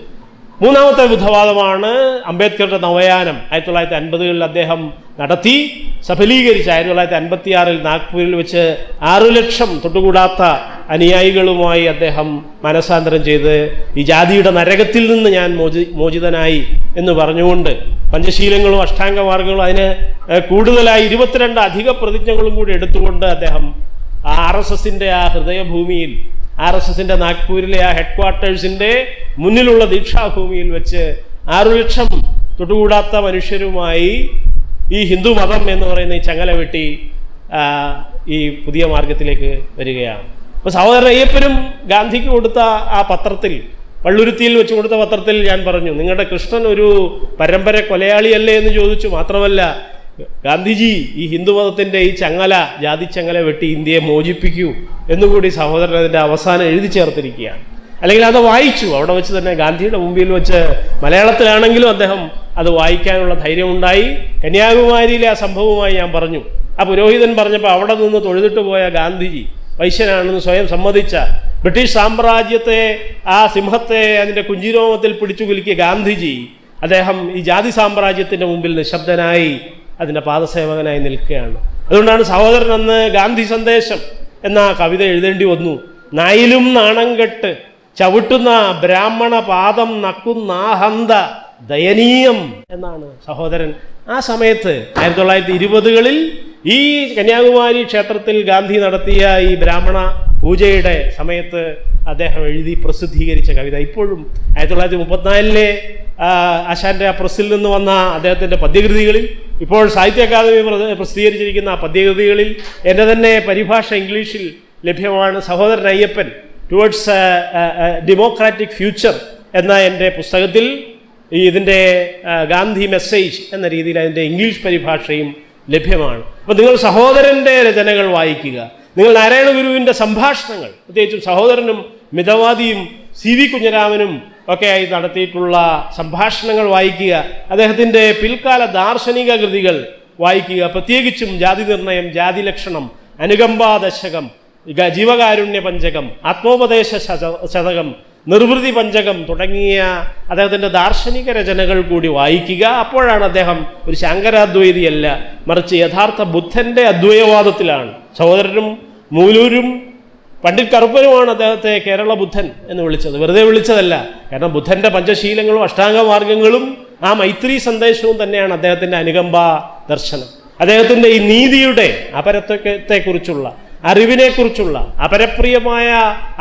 [SPEAKER 2] മൂന്നാമത്തെ ബുദ്ധവാദമാണ് അംബേദ്കറുടെ നവയാനം 1950-കളിൽ അദ്ദേഹം നടത്തി സഫലീകരിച്ച് 1956-ൽ നാഗ്പൂരിൽ വെച്ച് 6 ലക്ഷം തൊട്ടുകൂടാത്ത അനുയായികളുമായി അദ്ദേഹം മനസാന്തരം ചെയ്ത് ഈ ജാതിയുടെ നരകത്തിൽ നിന്ന് ഞാൻ മോചിതനായി എന്ന് പറഞ്ഞുകൊണ്ട് പഞ്ചശീലങ്ങളും അഷ്ടാംഗമാർഗങ്ങളും അതിന് കൂടുതലായി 22 അധിക പ്രതിജ്ഞകളും കൂടി എടുത്തുകൊണ്ട് അദ്ദേഹം RSSൻ്റെ ആ ഹൃദയഭൂമിയിൽ, RSSൻ്റെ നാഗ്പൂരിലെ ആ ഹെഡ് ക്വാർട്ടേഴ്സിൻ്റെ മുന്നിലുള്ള ദീക്ഷാഭൂമിയിൽ വെച്ച് 6 ലക്ഷം തൊട്ടുകൂടാത്ത മനുഷ്യരുമായി ഈ ഹിന്ദു മതം എന്ന് പറയുന്ന ഈ ചങ്ങല വെട്ടി ഈ പുതിയ മാർഗത്തിലേക്ക് വരികയാണ്. അപ്പോൾ സഹോദരൻ അയ്യപ്പനും ഗാന്ധിക്ക് കൊടുത്ത ആ പത്രത്തിൽ, പള്ളുരുത്തിയിൽ വെച്ച് കൊടുത്ത പത്രത്തിൽ ഞാൻ പറഞ്ഞു, നിങ്ങളുടെ കൃഷ്ണൻ ഒരു പരമ്പര കൊലയാളിയല്ലേ എന്ന് ചോദിച്ചു. മാത്രമല്ല, ഗാന്ധിജി ഈ ഹിന്ദുമതത്തിൻ്റെ ഈ ചങ്ങല, ജാതി ചങ്ങല വെട്ടി ഇന്ത്യയെ മോചിപ്പിക്കൂ എന്നുകൂടി സഹോദരൻ അതിൻ്റെ അവസാനം എഴുതി ചേർത്തിരിക്കുകയാണ്. അല്ലെങ്കിൽ അത് വായിച്ചു, അവിടെ വെച്ച് തന്നെ ഗാന്ധിയുടെ മുമ്പിൽ വെച്ച് മലയാളത്തിലാണെങ്കിലും അദ്ദേഹം അത് വായിക്കാനുള്ള ധൈര്യമുണ്ടായി. കന്യാകുമാരിയിലെ ആ സംഭവവുമായി ഞാൻ പറഞ്ഞു. ആ പുരോഹിതൻ പറഞ്ഞപ്പോൾ അവിടെ നിന്ന് തൊഴുതിട്ട് പോയ ഗാന്ധിജി, വൈശ്യനാണെന്ന് സ്വയം സമ്മതിച്ച, ബ്രിട്ടീഷ് സാമ്രാജ്യത്തെ ആ സിംഹത്തെ അതിൻ്റെ കുഞ്ചിരോമത്തിൽ പിടിച്ചു കുലുക്കിയ ഗാന്ധിജി, അദ്ദേഹം ഈ ജാതി സാമ്രാജ്യത്തിൻ്റെ മുമ്പിൽ നിശബ്ദനായി അതിൻ്റെ പാദസേവകനായി നിൽക്കുകയാണ്. അതുകൊണ്ടാണ് സഹോദരൻ അന്ന് ഗാന്ധി സന്ദേശം എന്ന കവിത എഴുതേണ്ടി വന്നു. നായിലും നാണം കെട്ട് ചവിട്ടുന്ന ബ്രാഹ്മണ പാദം നക്കുന്നാഹന്ത ദയനീയം എന്നാണ് സഹോദരൻ ആ സമയത്ത് 1920-കളിൽ ഈ കന്യാകുമാരി ക്ഷേത്രത്തിൽ ഗാന്ധി നടത്തിയ ഈ ബ്രാഹ്മണ പൂജയുടെ സമയത്ത് അദ്ദേഹം എഴുതി പ്രസിദ്ധീകരിച്ച കവിത ഇപ്പോഴും 1934-ലെ ആശാന്റെ ആ പ്രസ്സിൽ നിന്ന് വന്ന അദ്ദേഹത്തിൻ്റെ പദ്യകൃതികളിൽ, ഇപ്പോൾ സാഹിത്യ അക്കാദമി പ്രസിദ്ധീകരിച്ചിരിക്കുന്ന ആ പദ്യകൃതികളിൽ എൻ്റെ തന്നെ പരിഭാഷ ഇംഗ്ലീഷിൽ ലഭ്യമാണ്. Sahodaran Ayyappan towards democratic future എന്ന എൻ്റെ പുസ്തകത്തിൽ ഇതിൻ്റെ ഗാന്ധി മെസ്സേജ് എന്ന രീതിയിൽ അതിൻ്റെ ഇംഗ്ലീഷ് പരിഭാഷയും ലഭ്യമാണ്. അപ്പോൾ നിങ്ങൾ സഹോദരൻ്റെ രചനകൾ വായിക്കുക, നിങ്ങൾ നാരായണഗുരുവിൻ്റെ സംഭാഷണങ്ങൾ, പ്രത്യേകിച്ചും സഹോദരനും മിതവാദിയും സി വി കുഞ്ഞിരാമനും ഒക്കെയായി നടത്തിയിട്ടുള്ള സംഭാഷണങ്ങൾ വായിക്കുക, അദ്ദേഹത്തിൻ്റെ പിൽക്കാല ദാർശനിക കൃതികൾ വായിക്കുക, പ്രത്യേകിച്ചും ജാതി നിർണയം, ജാതി ലക്ഷണം, അനുകമ്പാദശകം, ജീവകാരുണ്യ പഞ്ചകം, ആത്മോപദേശ ശതകം, നിർവൃതി പഞ്ചകം തുടങ്ങിയ അദ്ദേഹത്തിൻ്റെ ദാർശനിക രചനകൾ കൂടി വായിക്കുക. അപ്പോഴാണ് അദ്ദേഹം ഒരു ശങ്കരാദ്വൈതിയല്ല, മറിച്ച് യഥാർത്ഥ ബുദ്ധൻ്റെ അദ്വൈതവാദത്തിലാണ്. സഹോദരനും മൂലൂരും പണ്ഡിറ്റ് കറുപ്പനുമാണ് അദ്ദേഹത്തെ കേരള ബുദ്ധൻ എന്ന് വിളിച്ചത്. വെറുതെ വിളിച്ചതല്ല, കാരണം ബുദ്ധൻ്റെ പഞ്ചശീലങ്ങളും അഷ്ടാംഗമാർഗങ്ങളും ആ മൈത്രി സന്ദേശവും തന്നെയാണ് അദ്ദേഹത്തിൻ്റെ അനുകമ്പാ ദർശനം. അദ്ദേഹത്തിൻ്റെ ഈ നീതിയുടെ അപരത്വത്തെക്കുറിച്ചുള്ള, അറിവിനെക്കുറിച്ചുള്ള, അപരപ്രിയമായ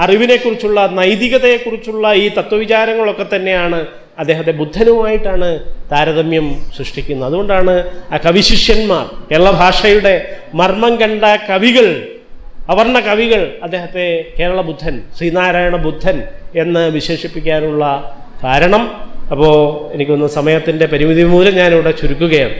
[SPEAKER 2] അറിവിനെക്കുറിച്ചുള്ള, നൈതികതയെക്കുറിച്ചുള്ള ഈ തത്വവിചാരങ്ങളൊക്കെ തന്നെയാണ് അദ്ദേഹത്തെ ബുദ്ധനുമായിട്ടാണ് താരതമ്യം സൃഷ്ടിക്കുന്നത്. അതുകൊണ്ടാണ് ആ കവിശിഷ്യന്മാർ, കേരള ഭാഷയുടെ മർമ്മം കണ്ട കവികൾ, അവർണ കവികൾ അദ്ദേഹത്തെ കേരള ബുദ്ധൻ, ശ്രീനാരായണ ബുദ്ധൻ എന്ന് വിശേഷിപ്പിക്കാനുള്ള കാരണം. അപ്പോൾ എനിക്കൊന്ന് സമയത്തിൻ്റെ പരിമിതി മൂലം ഞാനിവിടെ ചുരുക്കുകയാണ്.